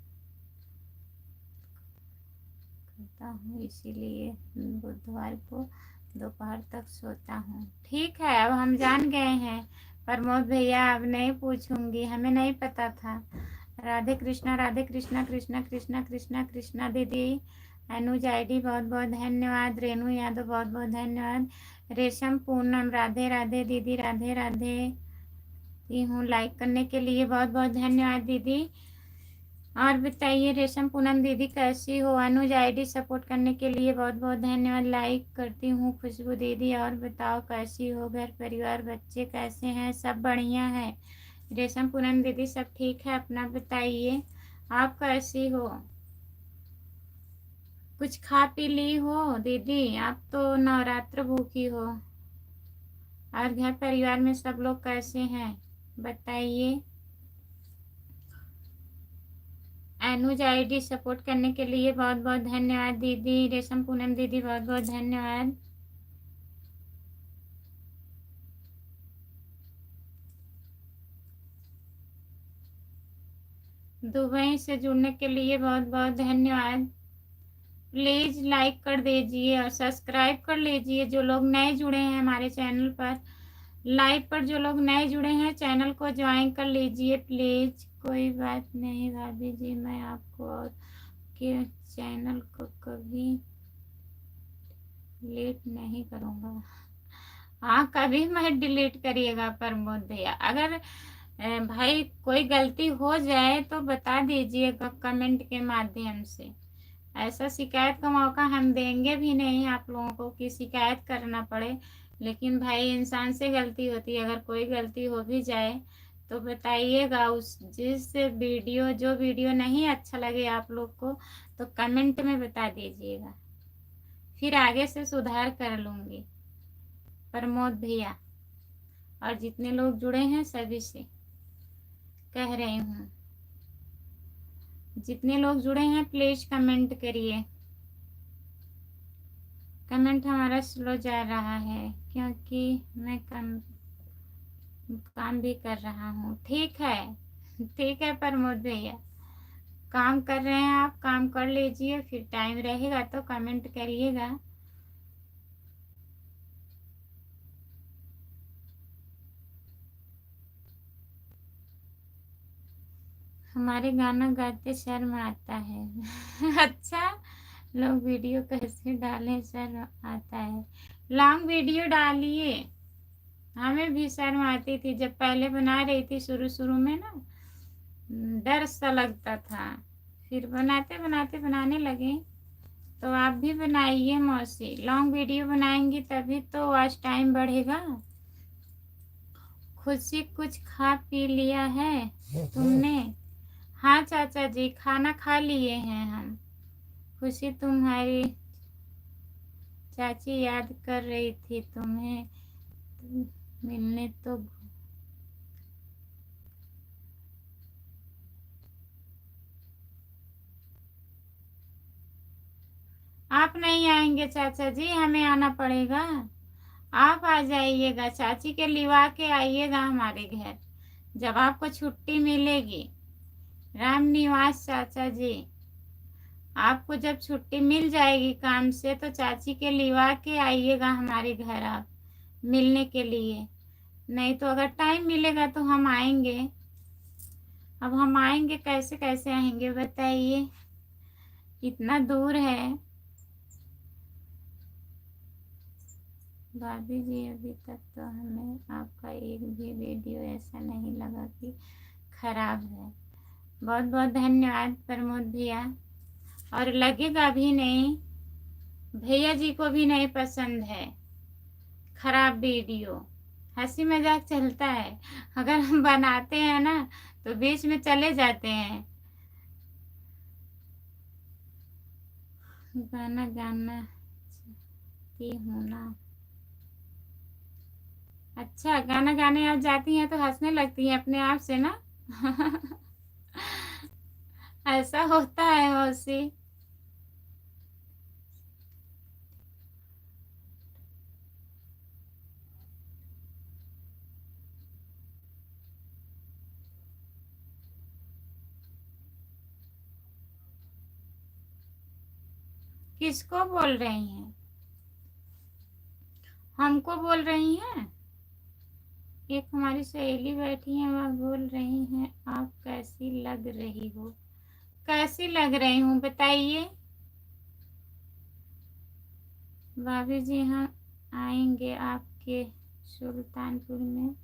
करता हूँ, इसीलिए बुधवार को दोपहर तक सोता हूँ। ठीक है, अब हम जान गए हैं प्रमोद भैया, अब नहीं पूछूंगी, हमें नहीं पता था। राधे कृष्णा, राधे कृष्णा, कृष्णा कृष्णा कृष्णा कृष्णा दीदी। अनुज आईडी बहुत बहुत धन्यवाद। रेणु यादव बहुत बहुत धन्यवाद। रेशम पूनम, राधे राधे दीदी, राधे राधे हूँ। लाइक करने के लिए बहुत बहुत धन्यवाद दीदी। और बताइए रेशम पूनम दीदी कैसी हो? अनुज आईडी सपोर्ट करने के लिए बहुत बहुत धन्यवाद। लाइक करती हूँ। खुशबू दीदी और बताओ कैसी हो? घर परिवार बच्चे कैसे हैं? सब बढ़िया है। रेशम पूनम दीदी सब ठीक है, अपना बताइए आप कैसी हो? कुछ खा पी ली हो दीदी? आप तो नवरात्र भूखी हो। और घर परिवार में सब लोग कैसे हैं बताइए। अनुज आईडी सपोर्ट करने के लिए बहुत बहुत धन्यवाद दीदी। रेशम पूनम दीदी बहुत बहुत धन्यवाद। दुबई से जुड़ने के लिए बहुत बहुत धन्यवाद। प्लीज लाइक कर दीजिए और सब्सक्राइब कर लीजिए जो लोग नए जुड़े हैं हमारे चैनल पर। लाइव पर जो लोग नए जुड़े हैं चैनल को ज्वाइन कर लीजिए प्लीज। कोई बात नहीं भाभी जी, मैं आपको और के चैनल को कभी डिलीट नहीं करूँगा। हाँ, कभी मत डिलीट करिएगा प्रमोद भैया। अगर भाई कोई गलती हो जाए तो बता दीजिएगा कमेंट के माध्यम से। ऐसा शिकायत का मौका हम देंगे भी नहीं आप लोगों को कि शिकायत करना पड़े। लेकिन भाई इंसान से गलती होती है, अगर कोई गलती हो भी जाए तो बताइएगा। उस जिस वीडियो जो वीडियो नहीं अच्छा लगे आप लोग को तो कमेंट में बता दीजिएगा, फिर आगे से सुधार कर लूँगी प्रमोद भैया। और जितने लोग जुड़े हैं सभी से कह रही हूँ, जितने लोग जुड़े हैं प्लीज कमेंट करिए। कमेंट हमारा स्लो जा रहा है क्योंकि मैं काम भी कर रहा हूँ। ठीक है, ठीक है प्रमोद भैया, काम कर रहे हैं आप, काम कर लीजिए, फिर टाइम रहेगा तो कमेंट करिएगा। हमारे गाना गाते शर्म आता है। अच्छा, लोग वीडियो कैसे डालें, शर्म आता है। लॉन्ग वीडियो डालिए, हमें भी शर्म आती थी जब पहले बना रही थी, शुरू शुरू में ना डर सा लगता था। फिर बनाते बनाते बनाने लगे। तो आप भी बनाइए मौसी, लॉन्ग वीडियो बनाएंगी तभी तो वॉच टाइम बढ़ेगा। खुशी कुछ खा पी लिया है तुमने? हाँ चाचा जी, खाना खा लिए हैं हम। खुशी तुम्हारी चाची याद कर रही थी तुम्हें मिलने तो। आप नहीं आएंगे चाचा जी, हमें आना पड़ेगा। आप आ जाइएगा, चाची के लिवा के आइएगा हमारे घर जब आपको छुट्टी मिलेगी। राम निवास चाचा जी, आपको जब छुट्टी मिल जाएगी काम से तो चाची के लिवा के आइएगा हमारे घर आप मिलने के लिए। नहीं तो अगर टाइम मिलेगा तो हम आएंगे। अब हम आएंगे कैसे कैसे आएंगे बताइए, इतना दूर है। भाभी जी, अभी तक तो हमें आपका एक भी वीडियो ऐसा नहीं लगा कि खराब है। बहुत बहुत धन्यवाद प्रमोद भैया। और लगेगा भी नहीं, भैया जी को भी नहीं पसंद है खराब वीडियो। हंसी मजाक चलता है, अगर हम बनाते हैं ना तो बीच में चले जाते हैं। गाना गाना चाहती हूँ ना। अच्छा, गाना गाने आप जाती हैं तो हंसने लगती हैं अपने आप से ना। ऐसा होता है मौसी। किसको बोल रही हैं? हमको बोल रही हैं? एक हमारी सहेली बैठी है, वह बोल रही हैं आप कैसी लग रही हो। कैसी लग रही हूँ बताइए? भाभी जी, हम आएंगे आपके सुल्तानपुर में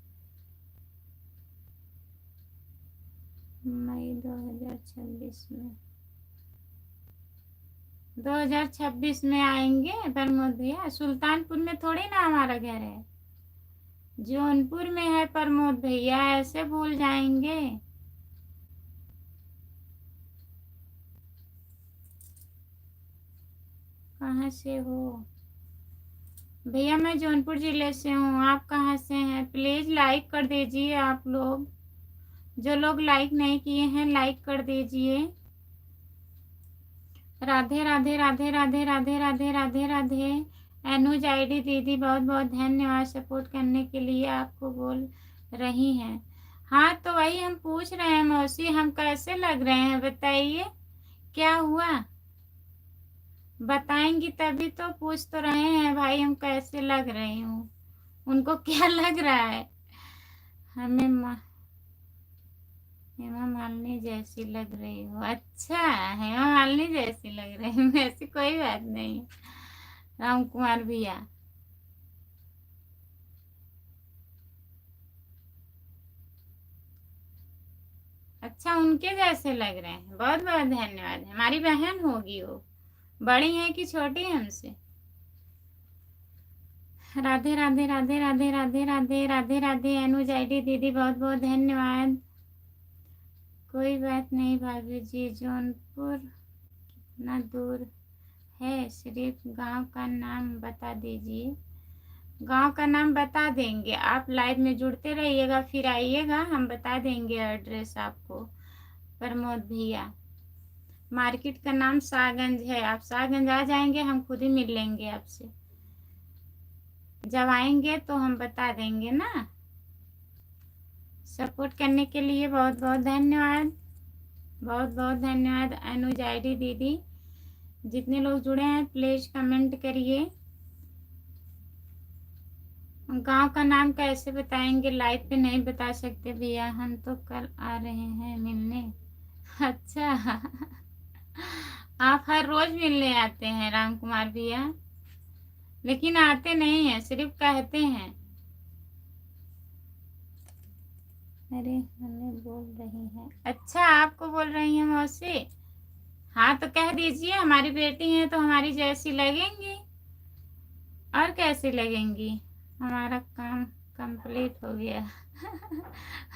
मई 2026 में। 2026 में आएंगे प्रमोद भैया। सुल्तानपुर में थोड़ी ना हमारा घर है, जौनपुर में है प्रमोद भैया, ऐसे भूल जाएंगे? कहाँ से हो भैया? मैं जौनपुर जिले से हूँ। आप कहाँ से हैं? प्लीज लाइक कर दीजिए आप लोग, जो लोग लाइक नहीं किए हैं लाइक कर दीजिए। राधे राधे राधे राधे राधे राधे राधे राधे। अनुज आईडी दीदी, बहुत बहुत धन्यवाद सपोर्ट करने के लिए। आपको बोल रही हैं। हाँ तो वही हम पूछ रहे हैं मौसी, हम कैसे लग रहे हैं बताइए? क्या हुआ बताएंगी तभी तो। पूछ तो रहे हैं भाई हम कैसे लग रही हूँ, उनको क्या लग रहा है? हमें हेमा मालिनी जैसी लग रही हो। अच्छा, हेमा मालिनी जैसी लग रही हूँ? ऐसी कोई बात नहीं राम कुमार भैया। अच्छा, उनके जैसे लग रहे हैं, बहुत बहुत धन्यवाद। हमारी बहन होगी वो, बड़ी है कि छोटी है हमसे? राधे राधे राधे राधे राधे राधे राधे राधे। अनुज आईडी दीदी, बहुत बहुत धन्यवाद। कोई बात नहीं भाभी जी, जौनपुर कितना दूर है? सिर्फ गांव का नाम बता दीजिए। गांव का नाम बता देंगे, आप लाइव में जुड़ते रहिएगा, फिर आइएगा, हम बता देंगे एड्रेस आपको प्रमोद भैया। मार्केट का नाम शाहगंज है, आप शाहगंज आ जाएंगे, हम खुद ही मिल लेंगे आपसे। जब आएंगे तो हम बता देंगे ना। सपोर्ट करने के लिए बहुत बहुत धन्यवाद, बहुत बहुत धन्यवाद। अनुज आईडी दीदी, जितने लोग जुड़े हैं प्लीज कमेंट करिए। गांव का नाम कैसे बताएंगे? लाइव पे नहीं बता सकते भैया, हम तो कल आ रहे हैं मिलने। अच्छा, आप हर रोज मिलने आते हैं राम कुमार भैया, लेकिन आते नहीं हैं, सिर्फ कहते हैं। अरे हमें बोल रही हैं। अच्छा, आपको बोल रही हैं मौसी? हाँ तो कह दीजिए, हमारी बेटी है तो हमारी जैसी लगेंगी, और कैसी लगेंगी। हमारा काम कंप्लीट हो गया।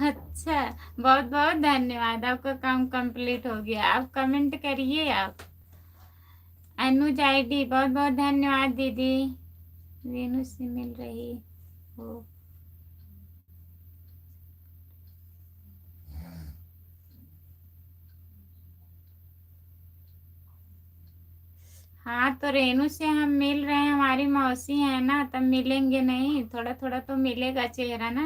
अच्छा, बहुत बहुत धन्यवाद, आपका काम कंप्लीट हो गया। आप कमेंट करिए। आप अनुज आईडी, बहुत बहुत धन्यवाद दीदी। रेनू से मिल रही हो? हाँ तो रेनू से हम मिल रहे हैं, हमारी मौसी है ना, तब मिलेंगे नहीं, थोड़ा थोड़ा तो मिलेगा चेहरा ना।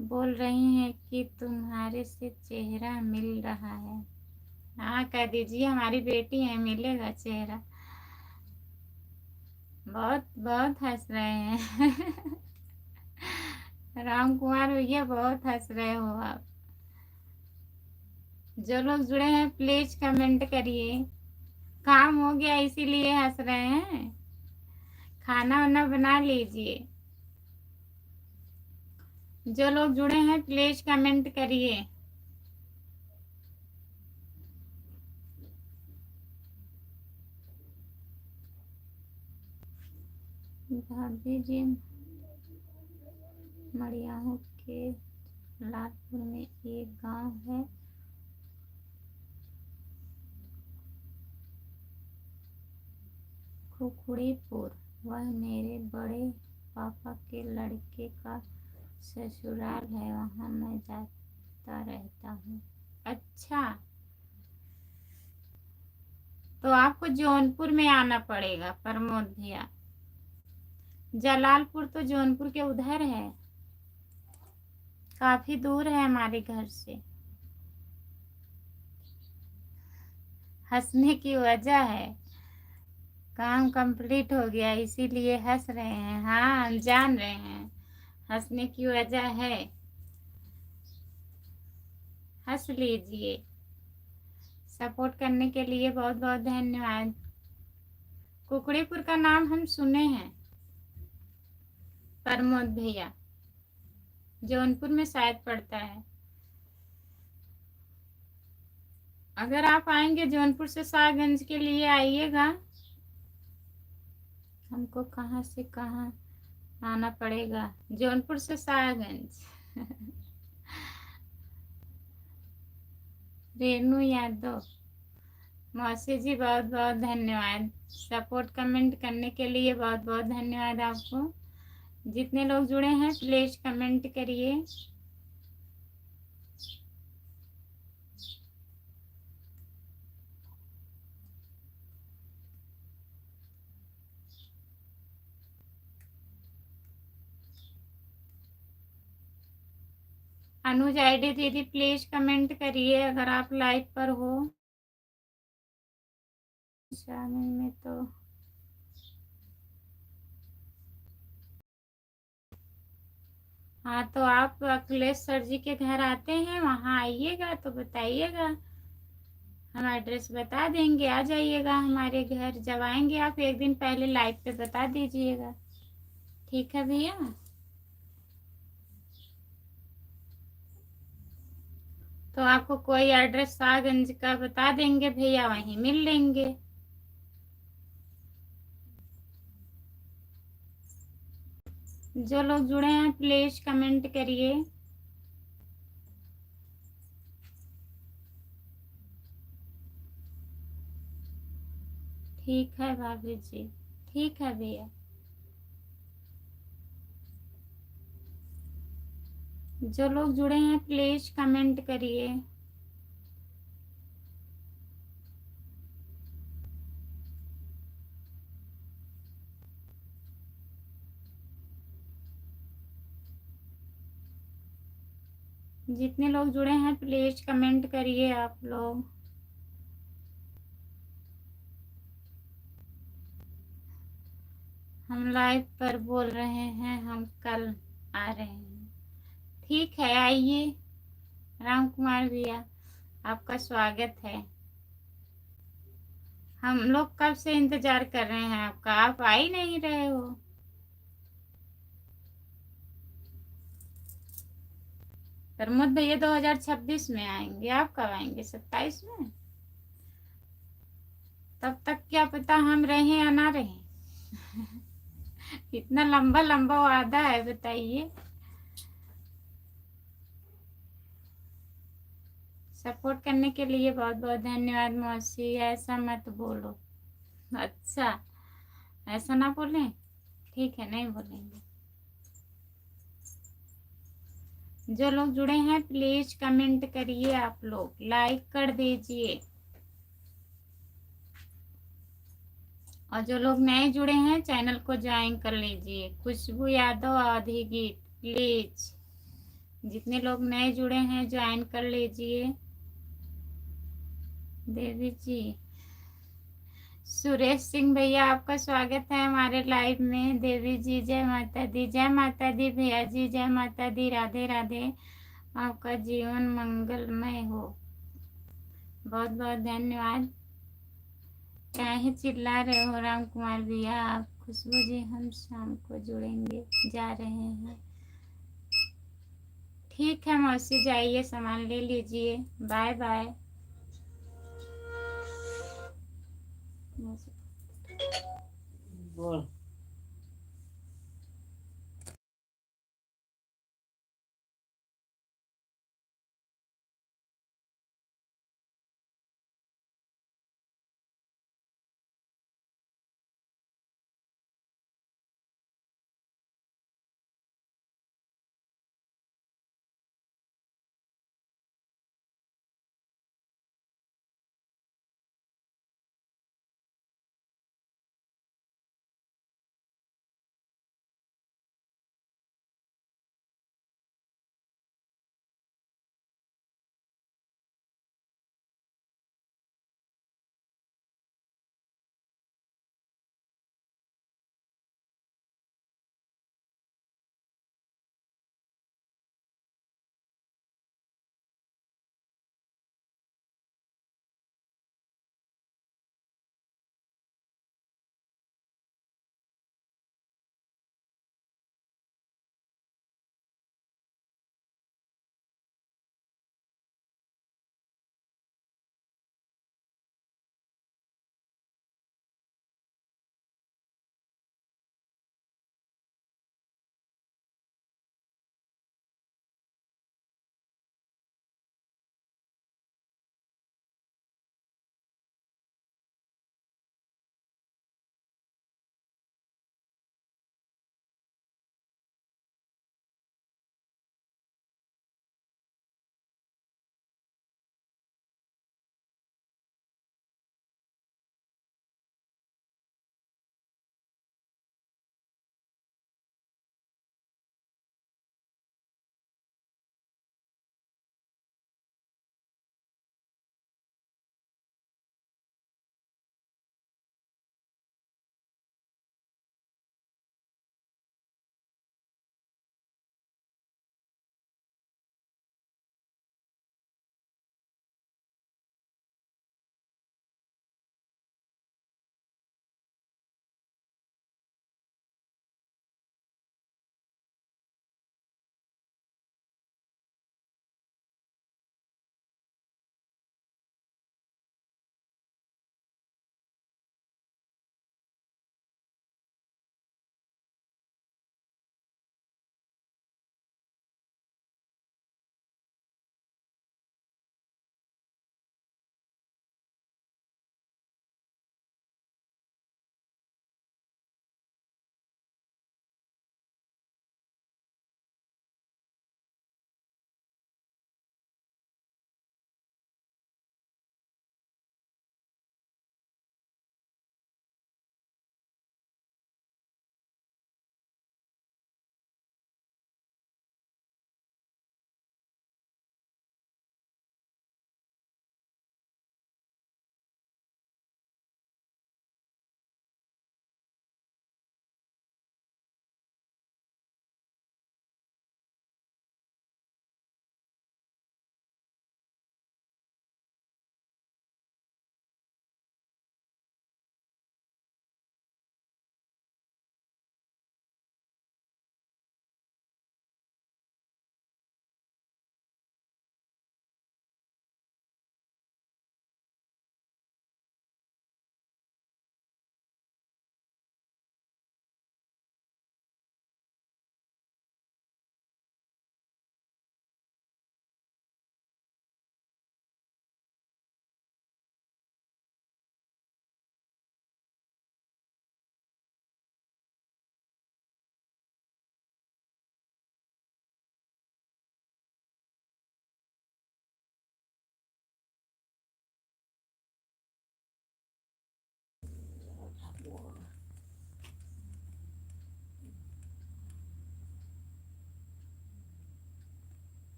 बोल रही हैं कि तुम्हारे से चेहरा मिल रहा है। हाँ कह दीजिए, हमारी बेटी है, मिलेगा चेहरा। बहुत बहुत हंस रहे हैं। राम कुमार भैया, बहुत हंस रहे हो आप। जो लोग जुड़े हैं प्लीज कमेंट करिए। काम हो गया इसीलिए हंस रहे हैं। खाना वाना बना लीजिए। जो लोग जुड़े हैं प्लीज कमेंट करिए। भाभी जी मड़ियाहू के लालपुर में एक गांव है, खुखड़ीपुर। वह मेरे बड़े पापा के लड़के का ससुराल है, वहाँ मैं जाता रहता हूँ। अच्छा, तो आपको जौनपुर में आना पड़ेगा प्रमोद भैया। जलालपुर तो जौनपुर के उधर है, काफी दूर है हमारे घर से। हंसने की वजह है, काम कंप्लीट हो गया इसीलिए हंस रहे हैं। हाँ हम जान रहे हैं, हंसने की वजह है। हंस लीजिए। सपोर्ट करने के लिए बहुत बहुत धन्यवाद। कुकड़ीपुर का नाम हम सुने हैं प्रमोद भैया, जौनपुर में शायद पड़ता है। अगर आप आएंगे जौनपुर से शाहगंज के लिए आइएगा। हमको कहाँ से कहाँ आना पड़ेगा? जौनपुर से शाहगंज। रेनू यादव, मौसी जी बहुत बहुत धन्यवाद। सपोर्ट कमेंट करने के लिए बहुत बहुत धन्यवाद आपको। जितने लोग जुड़े हैं प्लीज कमेंट करिए। अनुज आईडी दीदी प्लीज कमेंट करिए अगर आप लाइव पर हो। शामिल में तो हाँ, तो आप अखिलेश सर जी के घर आते हैं, वहाँ आइएगा तो बताइएगा, हम एड्रेस बता देंगे, आ जाइएगा हमारे घर। जब आएंगे आप एक दिन पहले लाइव पे बता दीजिएगा। ठीक है भैया। तो आपको कोई एड्रेस शाहगंज का बता देंगे भैया, वहीं मिल लेंगे। जो लोग जुड़े हैं प्लीज कमेंट करिए। ठीक है भाभी जी, ठीक है भैया। जो लोग जुड़े हैं प्लीज कमेंट करिए। जितने लोग जुड़े हैं प्लीज कमेंट करिए आप लोग। हम लाइव पर बोल रहे हैं, हम कल आ रहे हैं। ठीक है, आइए। राम कुमार भैया, आपका स्वागत है। हम लोग कब से इंतजार कर रहे हैं आपका, आप आ ही नहीं रहे हो। प्रमोद भैया 2026 में आएंगे, आप कब आएंगे? 27 में? तब तक क्या पता हम रहें या ना रहें। इतना लंबा लंबा वादा है, बताइए। सपोर्ट करने के लिए बहुत बहुत धन्यवाद मौसी, ऐसा मत बोलो। अच्छा, ऐसा ना बोलें, ठीक है, नहीं बोलेंगे। जो लोग जुड़े हैं प्लीज कमेंट करिए, आप लोग लाइक कर दीजिए, और जो लोग नए जुड़े हैं चैनल को ज्वाइन कर लीजिए। खुशबू यादव आधी गीत प्लीज, जितने लोग नए जुड़े हैं ज्वाइन कर लीजिए। देवी जी, सुरेश सिंह भैया आपका स्वागत है हमारे लाइव में। देवी जी जय माता दी, जय माता दी भैया जी, जय माता दी, राधे राधे, आपका जीवन मंगलमय हो। बहुत बहुत धन्यवाद। काहे चिल्ला रहे हो राम कुमार भैया आप? खुशबू जी हम शाम को जुड़ेंगे, जा रहे हैं। ठीक है मौसी, जाइए सामान ले लीजिए, बाय बाय। बोल।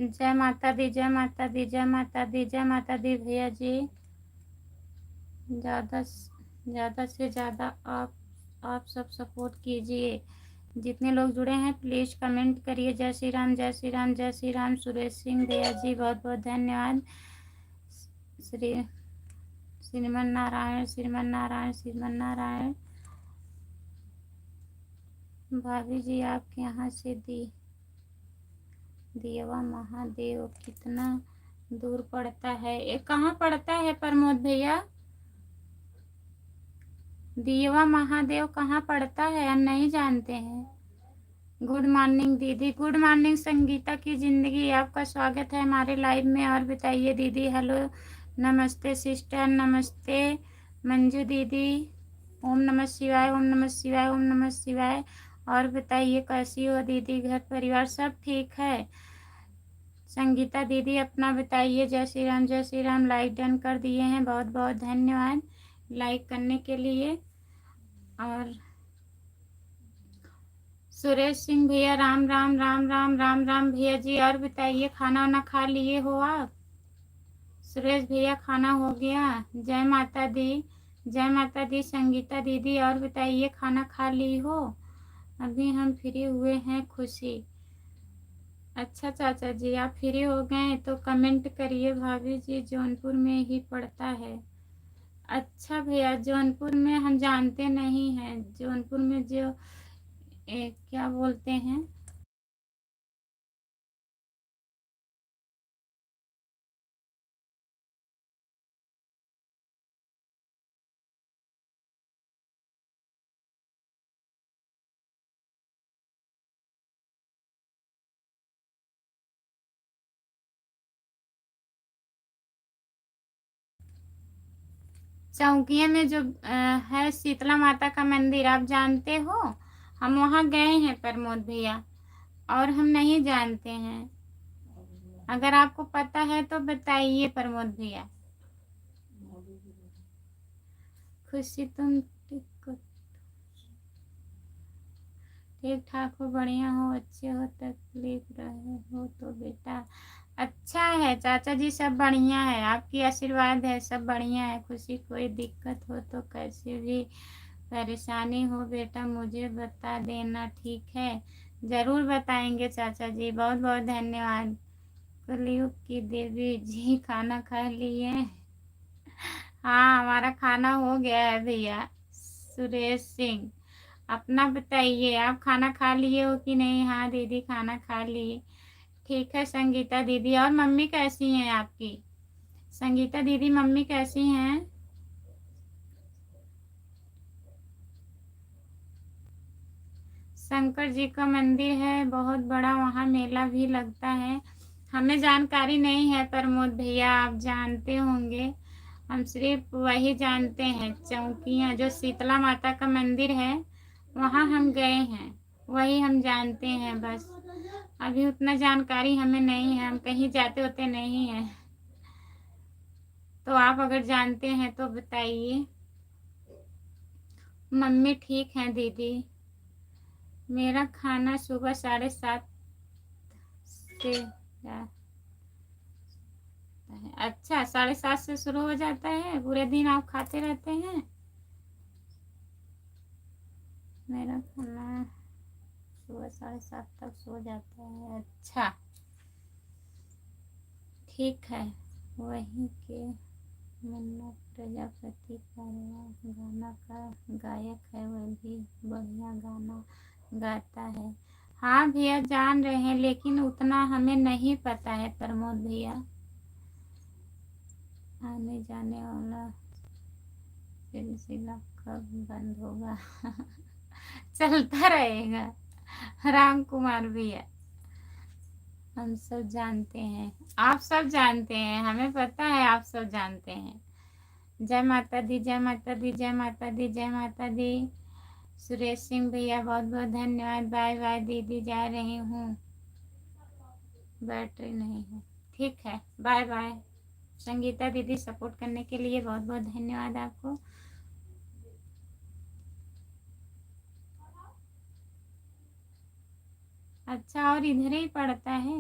जय माता दी, जय माता दी, जय माता दी, जय माता दी भैया जी। ज़्यादा से ज़्यादा आप सब सपोर्ट कीजिए। जितने लोग जुड़े हैं प्लीज़ कमेंट करिए। जय श्री राम, जय श्री राम, जय श्री राम। सुरेश सिंह भैया जी बहुत बहुत धन्यवाद। श्रीमन नारायण, श्रीमन नारायण, श्रीमन नारायण। भाभी जी आपके यहाँ से दियवा महादेव कितना दूर पड़ता है? ये कहाँ पड़ता है प्रमोद भैया? दियवा महादेव कहाँ पड़ता है? हम नहीं जानते हैं। गुड मॉर्निंग दीदी। गुड मॉर्निंग संगीता की जिंदगी। आपका स्वागत है हमारे लाइव में। और बताइए दीदी। हेलो, नमस्ते सिस्टर, नमस्ते मंजू दीदी। ओम नमः शिवाय, ओम नमः शिवाय, ओम नमः शिवाय। और बताइए कैसी हो दीदी? घर परिवार सब ठीक है? संगीता दीदी अपना बताइए। जय श्री राम, जय श्री राम। लाइक डन कर दिए हैं, बहुत बहुत धन्यवाद लाइक करने के लिए। और सुरेश सिंह भैया राम राम राम राम राम राम भैया जी। और बताइए खाना वाना खा लिए हो आप? सुरेश भैया खाना हो गया? जय माता दी, जय माता दी संगीता दीदी। और बताइए खाना खा ली हो? अभी हम फ्री हुए हैं। खुशी। अच्छा चाचा जी, आप फ्री हो गए तो कमेंट करिए। भाभी जी जौनपुर में ही पड़ता है। अच्छा भैया, जौनपुर में हम जानते नहीं हैं। जौनपुर में जो क्या बोलते हैं, चौकिया में जो है शीतला माता का मंदिर, आप जानते हो? हम वहाँ गए हैं प्रमोद भैया, और हम नहीं जानते हैं। अगर आपको पता है तो बताइए प्रमोद भैया। खुशी तुम ठीक ठाक हो, बढ़िया हो, अच्छे हो, तकलीफ रहे हो तो बेटा अच्छा है। चाचा जी सब बढ़िया है, आपकी आशीर्वाद है, सब बढ़िया है। खुशी कोई दिक्कत हो तो कैसे भी परेशानी हो बेटा मुझे बता देना, ठीक है? ज़रूर बताएंगे चाचा जी, बहुत बहुत धन्यवाद। कलयुग की देवी जी खाना खा लिए? हाँ हमारा खाना हो गया है भैया। सुरेश सिंह अपना बताइए, आप खाना खा लिए हो कि नहीं? हाँ दीदी खाना खा ली। ठीक है संगीता दीदी। और मम्मी कैसी हैं आपकी? संगीता दीदी मम्मी कैसी हैं? शंकर जी का मंदिर है बहुत बड़ा, वहाँ मेला भी लगता है। हमें जानकारी नहीं है प्रमोद भैया, आप जानते होंगे। हम सिर्फ वही जानते हैं चौकियाँ जो शीतला माता का मंदिर है वहाँ हम गए हैं, वही हम जानते हैं बस। अभी उतना जानकारी हमें नहीं है, हम कहीं जाते होते नहीं हैं। तो आप अगर जानते हैं तो बताइए। मम्मी ठीक है दीदी। मेरा खाना सुबह 7:30 से अच्छा 7:30 से शुरू हो जाता है? पूरे दिन आप खाते रहते हैं? मेरा खाना सुबह 7:30 तक सो जाता है। अच्छा ठीक है। वही के मुन्ना प्रजापति का गाना का गायक है, वह भी बढ़िया गाना गाता है। हाँ भैया जान रहे हैं, लेकिन उतना हमें नहीं पता है प्रमोद भैया। आने जाने वाला सिलसिला कब बंद होगा? चलता रहेगा राम कुमार भैया। हम सब जानते हैं, आप सब जानते हैं, हमें पता है आप सब जानते हैं। जय माता दी, जय माता दी, जय माता दी, जय माता दी। सुरेश सिंह भैया बहुत बहुत धन्यवाद। बाय बाय दीदी, जा रही हूँ, बैटरी नहीं है। ठीक है बाय बाय। संगीता दीदी सपोर्ट करने के लिए बहुत बहुत धन्यवाद आपको। अच्छा और इधर ही पड़ता है?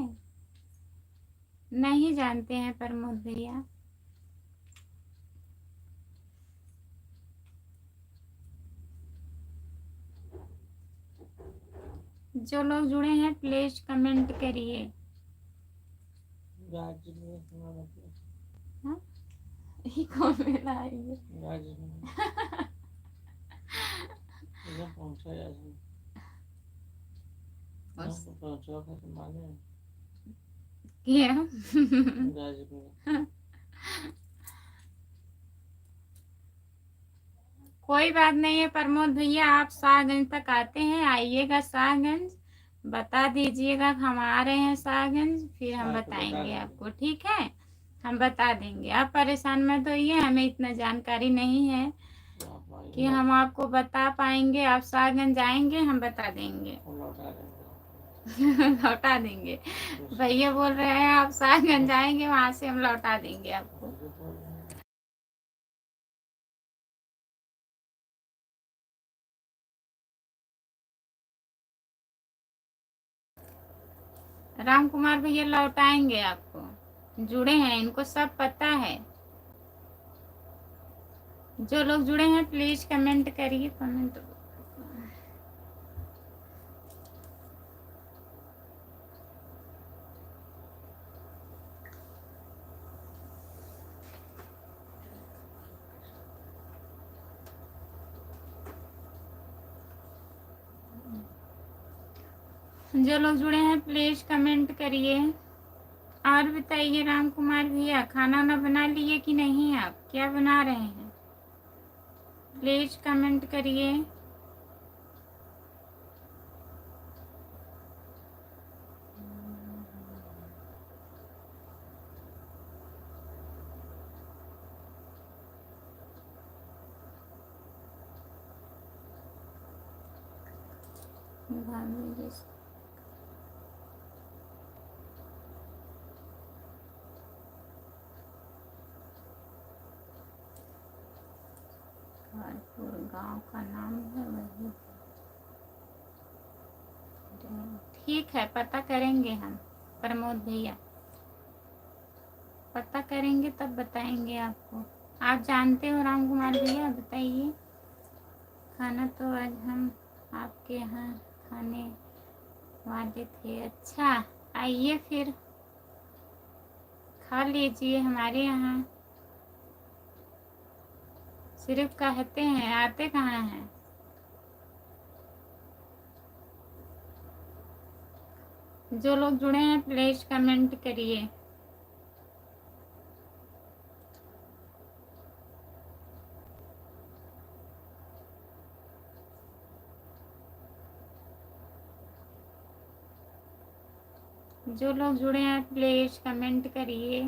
नहीं जानते हैं प्रमोद भैया। जो लोग जुड़े हैं प्लीज कमेंट करिए। राज्य में हमारा तो हाँ? ये कौन मेला है ये? राज्य में इधर पहुंचा यार बस तो पहुंचा कर माने क्या? राज्य में कोई बात नहीं है प्रमोद भैया, आप शाहगंज तक आते हैं, आइएगा शाहगंज, बता दीजिएगा हम आ रहे हैं शाहगंज, फिर हम आके बता बताएंगे देंगे। आपको, ठीक है? हम बता देंगे, आप परेशान मत होइए, हमें इतना जानकारी नहीं है आप आइए, कि हम आपको बता पाएंगे। आप शाहगंज आएंगे हम बता देंगे। हम लौटा देंगे लौटा देंगे? बस भैया बोल रहे हैं आप शाहगंज आएंगे, वहां से हम लौटा देंगे आपको। ये बोल रहे हैं। राम कुमार भैया लौटाएंगे आपको, जुड़े हैं, इनको सब पता है। जो लोग जुड़े हैं प्लीज कमेंट करिए, कमेंट। जो लोग जुड़े हैं प्लीज कमेंट करिए। और बताइए राम कुमार भैया, खाना ना बना लिए कि नहीं? आप क्या बना रहे हैं? प्लीज कमेंट करिए। खारपुर गांव का नाम है वही। ठीक है, पता करेंगे हम प्रमोद भैया, पता करेंगे तब बताएंगे आपको। आप जानते हो राम कुमार भैया, बताइए। खाना तो आज हम आपके यहाँ खाने वाले थे। अच्छा, आइए फिर खा लीजिए हमारे यहाँ। सिर्फ कहते हैं, आते कहाँ हैं? जो लोग जुड़े हैं प्लीज कमेंट करिए। जो लोग जुड़े हैं प्लीज कमेंट करिए।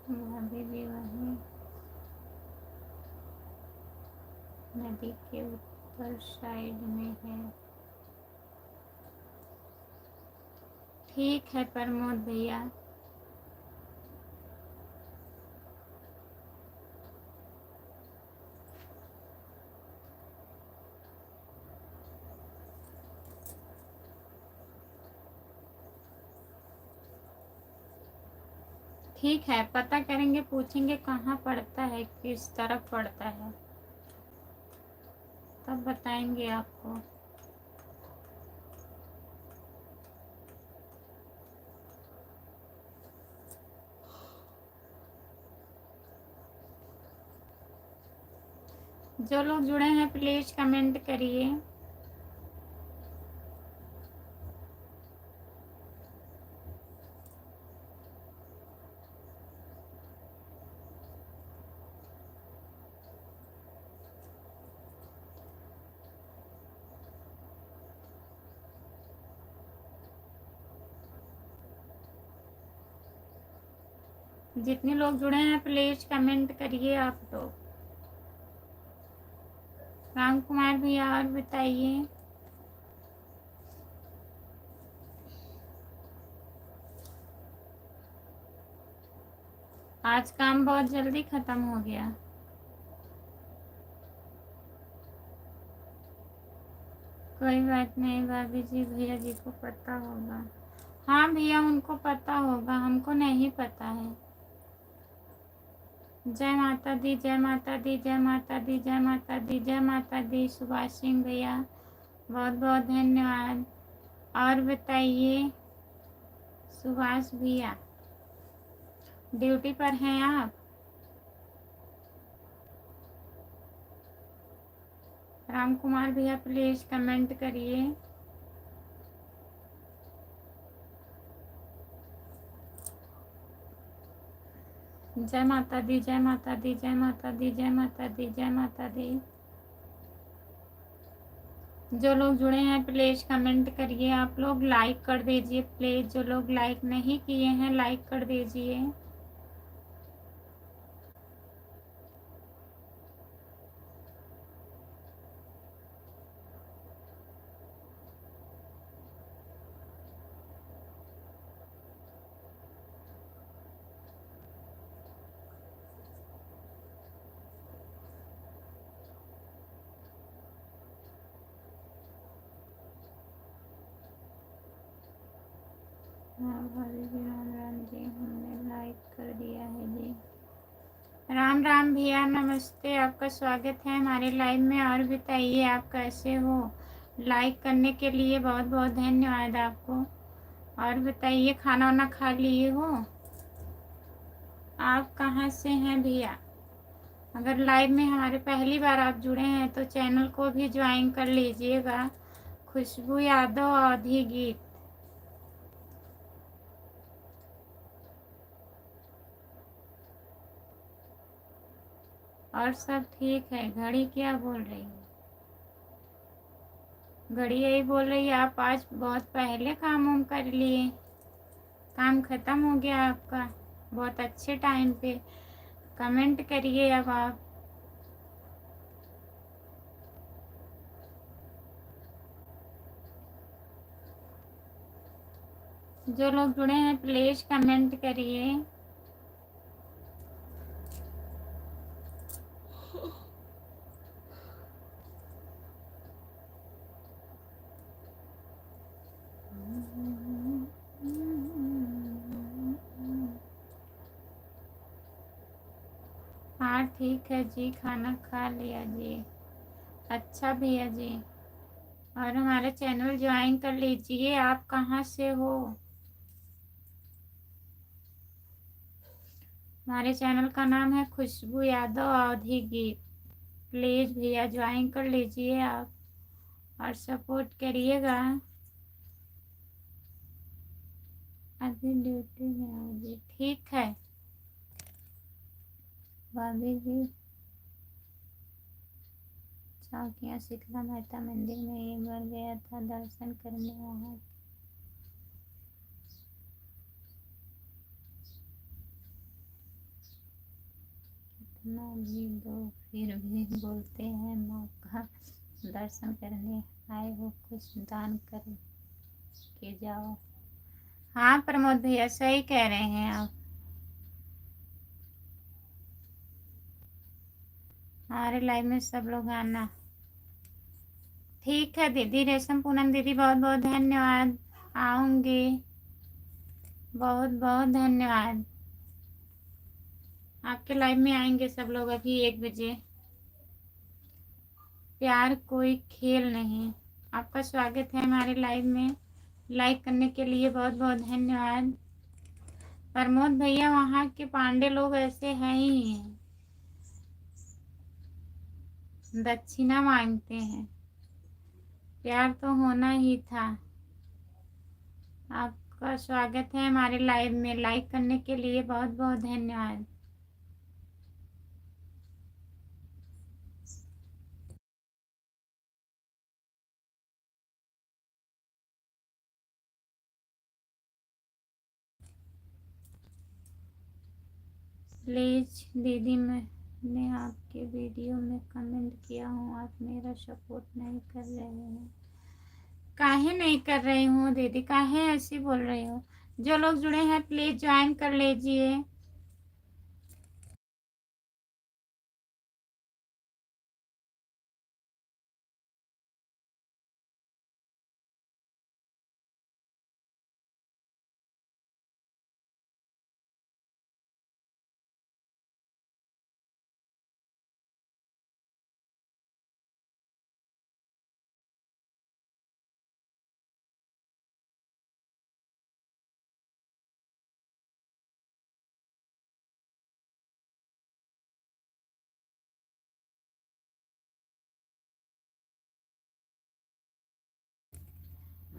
भाभी भी वही नदी के ऊपर साइड में है। ठीक है प्रमोद भैया। ठीक है, पता करेंगे, पूछेंगे कहाँ पड़ता है, किस तरफ पड़ता है, तब बताएंगे आपको। जो लोग जुड़े हैं प्लीज कमेंट करिए। जितने लोग जुड़े हैं प्लीज कमेंट करिए आप लोग। राम कुमार भैया और बताइए। आज काम बहुत जल्दी खत्म हो गया। कोई बात नहीं भाभी जी, भैया जी को पता होगा। हाँ भैया, उनको पता होगा, हमको नहीं पता है। जय माता दी, जय माता दी, जय माता दी, जय माता दी, जय माता दी। सुभाष सिंह भैया बहुत बहुत धन्यवाद। और बताइए सुभाष भैया, ड्यूटी पर हैं आप? राम कुमार भैया प्लीज कमेंट करिए। जय माता दी, जय माता दी, जय माता दी, जय माता दी, जय माता दी। जो लोग जुड़े हैं प्लीज कमेंट करिए। आप लोग लाइक कर दीजिए प्लीज। जो लोग लाइक नहीं किए हैं लाइक कर दीजिए। हाँ भाभी जी, राम राम जी, हमने लाइक कर दिया है जी। राम राम भैया, नमस्ते, आपका स्वागत है हमारे लाइव में। और बताइए आप कैसे हो? लाइक करने के लिए बहुत बहुत धन्यवाद आपको। और बताइए खाना वाना खा लिए हो? आप कहाँ से हैं भैया? अगर लाइव में हमारे पहली बार आप जुड़े हैं तो चैनल को भी ज्वाइन कर लीजिएगा। खुशबू यादव अवधी गीत। और सब ठीक है। घड़ी क्या बोल रही है? घड़ी यही बोल रही है आप आज बहुत पहले काम वाम कर लिए, काम खत्म हो गया आपका बहुत अच्छे टाइम पे। कमेंट करिए अब आप। जो लोग जुड़े हैं प्लीज कमेंट करिए। हाँ ठीक है जी, खाना खा लिया जी। अच्छा भैया जी, और हमारे चैनल ज्वाइन कर लीजिए। आप कहाँ से हो? हमारे चैनल का नाम है खुशबू यादव अवधी गीत। प्लीज भैया ज्वाइन कर लीजिए आप और सपोर्ट करिएगा। अभी ड्यूटी में हो जी, ठीक है भाभी जी। चौकिया शीतला माता मंदिर में एक बार गया था दर्शन करने, वहाँ कितना भी दो फिर भी बोलते हैं माँ का दर्शन करने आए हो, कुछ दान कर के जाओ। हाँ प्रमोद भैया सही कह रहे हैं आप। हमारे लाइव में सब लोग आना। ठीक है दीदी, रेशम पूनम दीदी बहुत बहुत धन्यवाद। आऊंगी, बहुत बहुत धन्यवाद। आपके लाइव में आएंगे सब लोग अभी 1 बजे। प्यार कोई खेल नहीं। आपका स्वागत है हमारे लाइव में। लाइक करने के लिए बहुत बहुत धन्यवाद। प्रमोद भैया वहाँ के पांडे लोग ऐसे हैं ही हैं, दक्षिणा मांगते हैं। प्यार तो होना ही था। आपका स्वागत है हमारे लाइव में। लाइक करने के लिए बहुत बहुत धन्यवाद। प्लीज दीदी, मैंने आपके वीडियो में कमेंट किया हूँ, आप मेरा सपोर्ट नहीं कर रहे हैं। काहे नहीं कर रही हूँ दीदी, काहे ऐसी बोल रही हो? जो लोग जुड़े हैं प्लीज ज्वाइन कर लीजिए।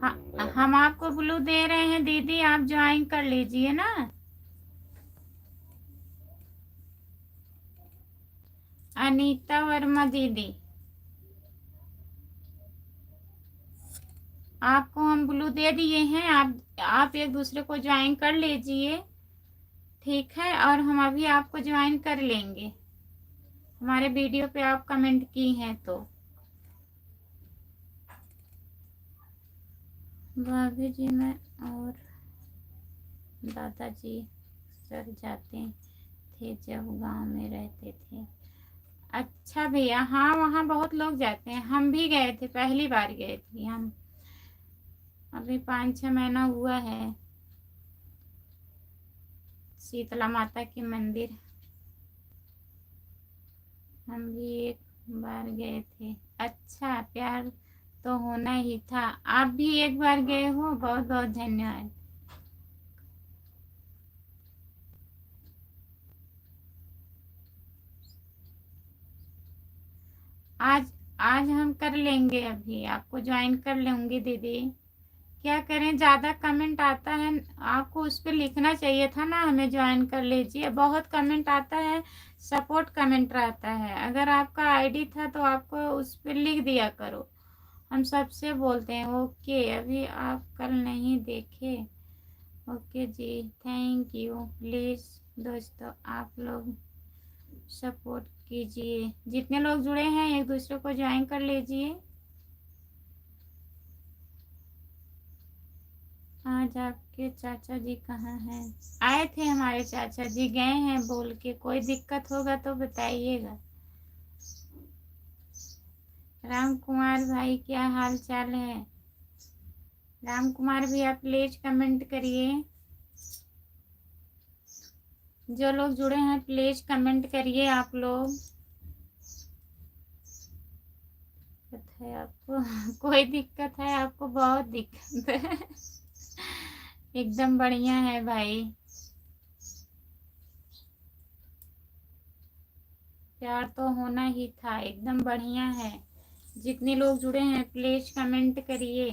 हाँ, हम आपको ब्लू दे रहे हैं दीदी, आप ज्वाइन कर लीजिए ना। अनीता वर्मा दीदी, आपको हम ब्लू दे दिए हैं, आप एक दूसरे को ज्वाइन कर लीजिए, ठीक है। और हम अभी आपको ज्वाइन कर लेंगे, हमारे वीडियो पे आप कमेंट की हैं तो। भाभी जी मैं और दादाजी सर जाते थे जब गांव में रहते थे। अच्छा भैया, हाँ वहाँ बहुत लोग जाते हैं, हम भी गए थे, पहली बार गए थे हम, अभी 5-6 महीना हुआ है। शीतला माता के मंदिर हम भी एक बार गए थे। अच्छा, प्यार तो होना ही था, आप भी एक बार गए हो, बहुत बहुत धन्यवाद। आज आज हम कर लेंगे, अभी आपको ज्वाइन कर लेंगे दीदी। क्या करें, ज़्यादा कमेंट आता है, आपको उस पर लिखना चाहिए था ना, हमें ज्वाइन कर लीजिए। बहुत कमेंट आता है, सपोर्ट कमेंट रहता है, अगर आपका आईडी था तो आपको उस पर लिख दिया करो, हम सबसे बोलते हैं। ओके, अभी आप कल नहीं देखे। ओके जी, थैंक यू। प्लीज़ दोस्तों आप लोग सपोर्ट कीजिए, जितने लोग जुड़े हैं एक दूसरे को ज्वाइन कर लीजिए। आज आपके चाचा जी कहाँ हैं? आए थे हमारे चाचा जी, गए हैं बोल के, कोई दिक्कत होगा तो बताइएगा। राम कुमार भाई क्या हाल चाल है? राम कुमार भी आप प्लीज कमेंट करिए, जो लोग जुड़े हैं प्लीज कमेंट करिए आप लोग। दिक्कत है आपको? कोई दिक्कत है आपको? बहुत दिक्कत है। एकदम बढ़िया है भाई, प्यार तो होना ही था, एकदम बढ़िया है। जितने लोग जुड़े हैं प्लीज कमेंट करिए।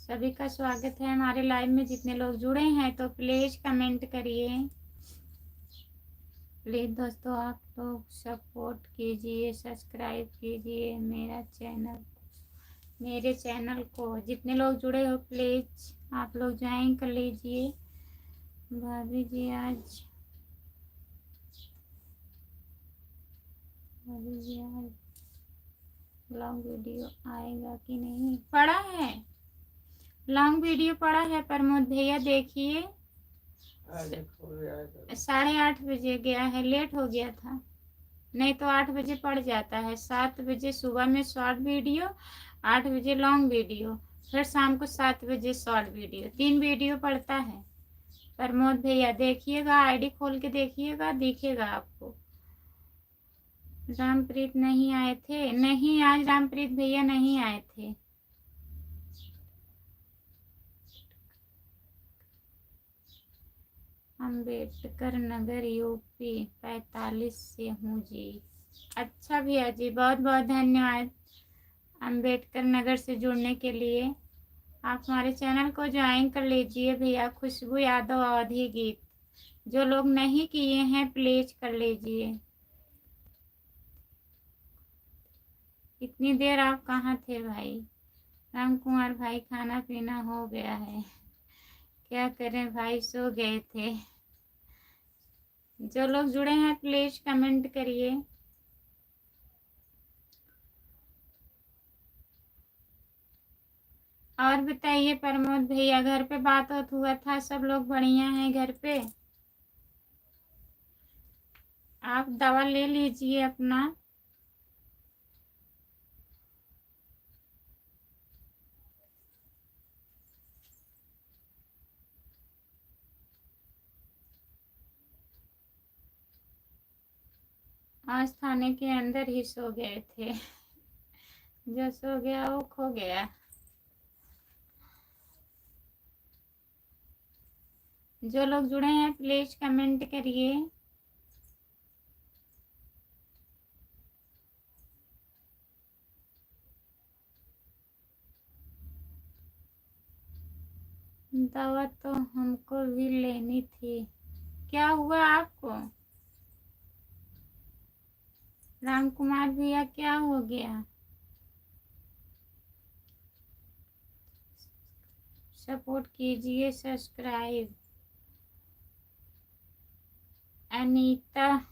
सभी का स्वागत है हमारे लाइव में, जितने लोग जुड़े हैं तो प्लीज कमेंट करिए। प्लीज दोस्तों आप लोग सपोर्ट कीजिए, सब्सक्राइब कीजिए मेरे चैनल को। जितने लोग जुड़े हो प्लीज आप लोग ज्वाइन कर लीजिए। भाभी जी आज लॉन्ग वीडियो आएगा कि नहीं? पड़ा है, लॉन्ग वीडियो पड़ा है प्रमोद भैया, देखिए 8:30 बजे गया है, लेट हो गया था, नहीं तो 8 बजे पड़ जाता है। 7 बजे सुबह में शॉर्ट वीडियो, 8 बजे लॉन्ग वीडियो, फिर शाम को 7 बजे शॉर्ट वीडियो, 3 वीडियो पड़ता है। प्रमोद भैया देखिएगा, आईडी खोल के देखिएगा, दिखेगा आपको। रामप्रीत नहीं आए थे? नहीं, आज रामप्रीत भैया नहीं आए थे। अम्बेडकर नगर यूपी 45 से हूँ जी। अच्छा भैया जी, बहुत बहुत धन्यवाद अम्बेडकर नगर से जुड़ने के लिए। आप हमारे चैनल को ज्वाइन कर लीजिए भैया। खुशबू यादव अवधी गीत, जो लोग नहीं किए हैं प्लीज कर लीजिए। इतनी देर आप कहाँ थे भाई? राम कुमार भाई खाना पीना हो गया है, क्या करें भाई, सो गए थे। जो लोग जुड़े हैं प्लीज कमेंट करिए। और बताइए प्रमोद भैया, घर पे बात हुआ था, सब लोग बढ़िया हैं घर पे? आप दवा ले लीजिए अपना। आज थाने के अंदर ही सो गए थे। जो सो गया वो खो गया। जो लोग जुड़े हैं प्लीज कमेंट करिए। दवा तो हमको भी लेनी थी। क्या हुआ आपको राम कुमार भैया, क्या हो गया? सपोर्ट कीजिए, सब्सक्राइब। अनीता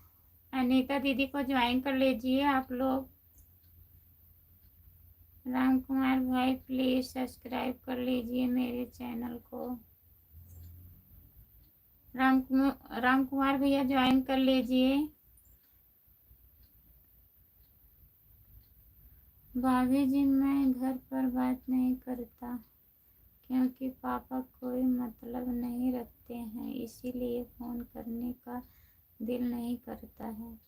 अनीता दीदी को ज्वाइन कर लीजिए आप लोग। राम कुमार भाई प्लीज सब्सक्राइब कर लीजिए मेरे चैनल को। राम कुमार भैया ज्वाइन कर लीजिए। भाभी जी, मैं घर पर बात नहीं करता क्योंकि पापा कोई मतलब नहीं रखते हैं, इसीलिए फोन करने का दिल नहीं करता है।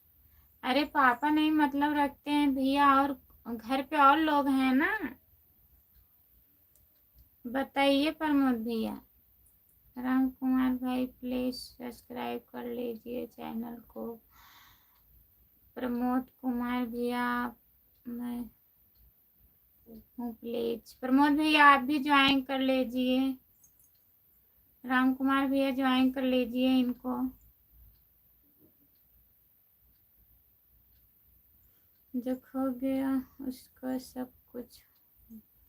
अरे पापा नहीं मतलब रखते हैं भैया, और घर पे और लोग हैं ना, बताइए प्रमोद भैया। राम कुमार भाई प्लीज सब्सक्राइब कर लीजिए चैनल को। प्रमोद कुमार भैया, मैं हूँ, प्लीज प्रमोद भैया आप भी ज्वाइन कर लीजिए। राम कुमार भैया ज्वाइन कर लीजिए इनको। जो खो गया उसको सब कुछ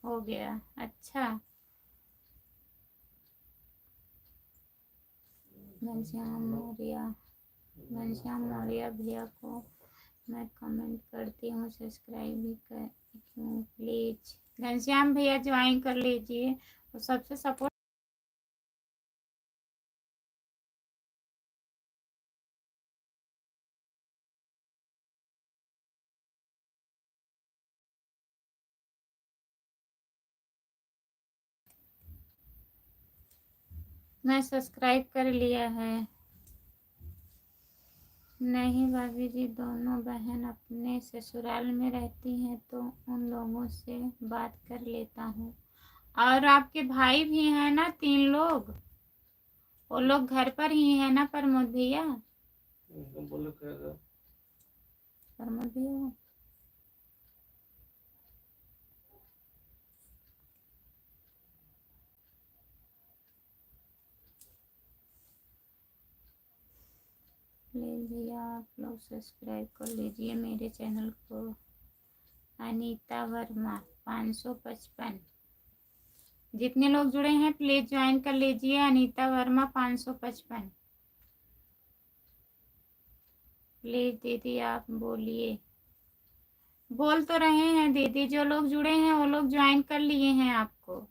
हो गया। अच्छा, घनश्याम मौर्य भैया को मैं कमेंट करती हूँ, सब्सक्राइब भी कर क्यों प्लीज। घनश्याम भैया ज्वाइन कर लीजिए, वो सबसे सपोर्ट। मैं सब्सक्राइब कर लिया है। नहीं भाभी जी, दोनों बहन अपने ससुराल में रहती हैं तो उन लोगों से बात कर लेता हूँ। और आपके भाई भी हैं ना 3 लोग, वो लोग घर पर ही है ना प्रमोद भैया? बोलो क्या? प्रमोद भैया प्लीज भैया आप लोग सब्सक्राइब कर लीजिए मेरे चैनल को। अनीता वर्मा 555, जितने लोग जुड़े हैं प्लीज ज्वाइन कर लीजिए। अनीता वर्मा 555, प्लीज दीदी आप बोलिए। बोल तो रहे हैं दीदी, जो लोग जुड़े हैं वो लोग ज्वाइन कर लिए हैं आपको।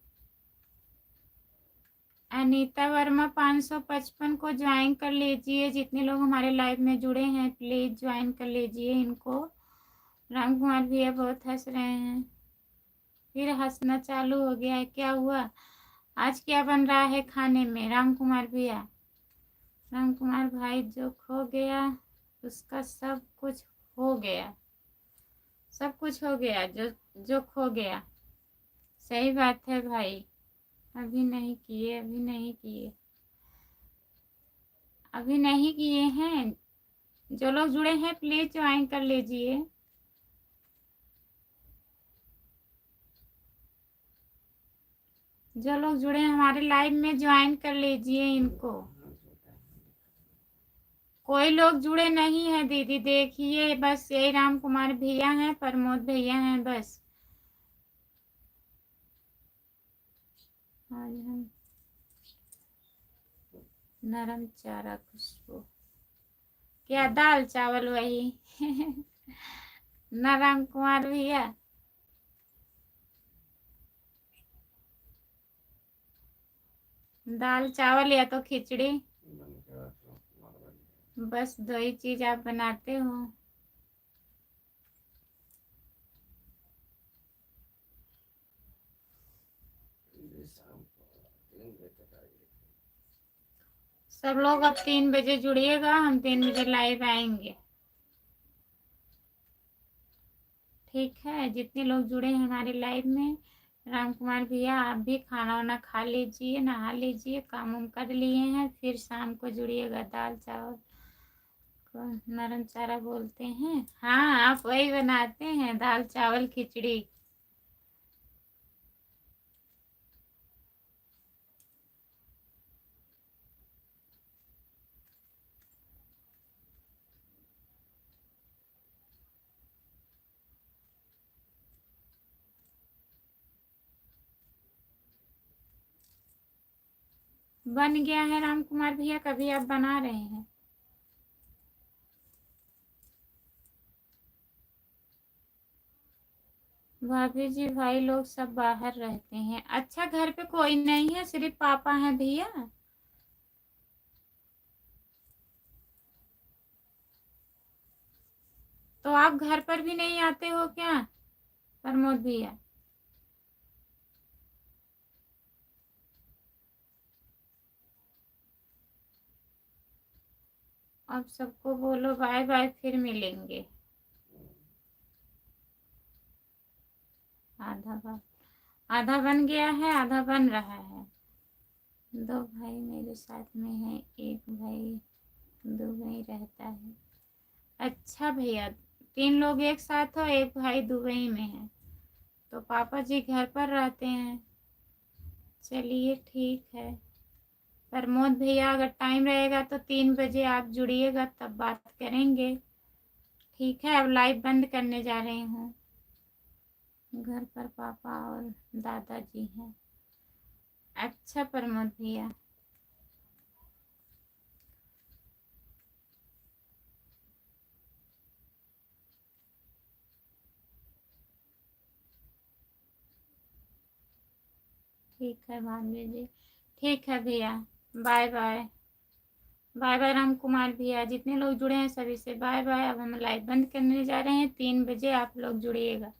अनीता वर्मा 555 को ज्वाइन कर लीजिए। जितने लोग हमारे लाइव में जुड़े हैं प्लीज ज्वाइन कर लीजिए इनको। राम कुमार भैया बहुत हंस रहे हैं, फिर हंसना चालू हो गया है, क्या हुआ? आज क्या बन रहा है खाने में राम कुमार भैया? राम कुमार भाई, जो खो गया उसका सब कुछ हो गया, सब कुछ हो गया जो जो खो गया। सही बात है भाई। अभी नहीं किए, अभी नहीं किए, अभी नहीं किए हैं। जो लोग जुड़े हैं प्लीज ज्वाइन कर लीजिए। जो लोग जुड़े हैं हमारे लाइव में ज्वाइन कर लीजिए इनको। कोई लोग जुड़े नहीं है दीदी, देखिए बस यही राम कुमार भैया हैं, प्रमोद भैया हैं बस। आज हम नरम चारा खुशबू, क्या दाल चावल वही ना राम कुमार भैया? दाल चावल या तो खिचड़ी, बस 2 ही चीज आप बनाते हो। सब लोग अब 3 बजे जुड़िएगा, हम 3 बजे लाइव आएंगे, ठीक है? जितने लोग जुड़े हैं हमारे लाइव में, राम कुमार भैया आप भी खाना वाना खा लीजिए, नहा लीजिए, काम वाम कर लिए हैं, फिर शाम को जुड़िएगा। दाल चावल को नरम चारा बोलते हैं, हाँ आप वही बनाते हैं, दाल चावल खिचड़ी। बन गया है राम कुमार भैया, कभी आप बना रहे हैं? भाभी जी भाई लोग सब बाहर रहते हैं। अच्छा, घर पे कोई नहीं है, सिर्फ पापा हैं भैया? तो आप घर पर भी नहीं आते हो क्या प्रमोद भैया? अब सबको बोलो बाय बाय, फिर मिलेंगे। आधा बन गया है, आधा बन रहा है। 2 भाई मेरे साथ में है, एक भाई दुबई रहता है। अच्छा भैया, 3 लोग एक साथ हो, एक भाई दुबई में है, तो पापा जी घर पर रहते हैं। चलिए ठीक है प्रमोद भैया, अगर टाइम रहेगा तो 3 बजे आप जुड़िएगा, तब बात करेंगे। ठीक है, अब लाइव बंद करने जा रही हूँ। घर पर पापा और दादाजी हैं। अच्छा प्रमोद भैया, ठीक है भाभी जी, ठीक है भैया, bye bye. Bye bye Ram Kumar भैया, जितने लोग जुड़े हैं सभी से बाय बाय। अब हम लाइव बंद करने जा रहे हैं, 3 बजे आप लोग जुड़िएगा।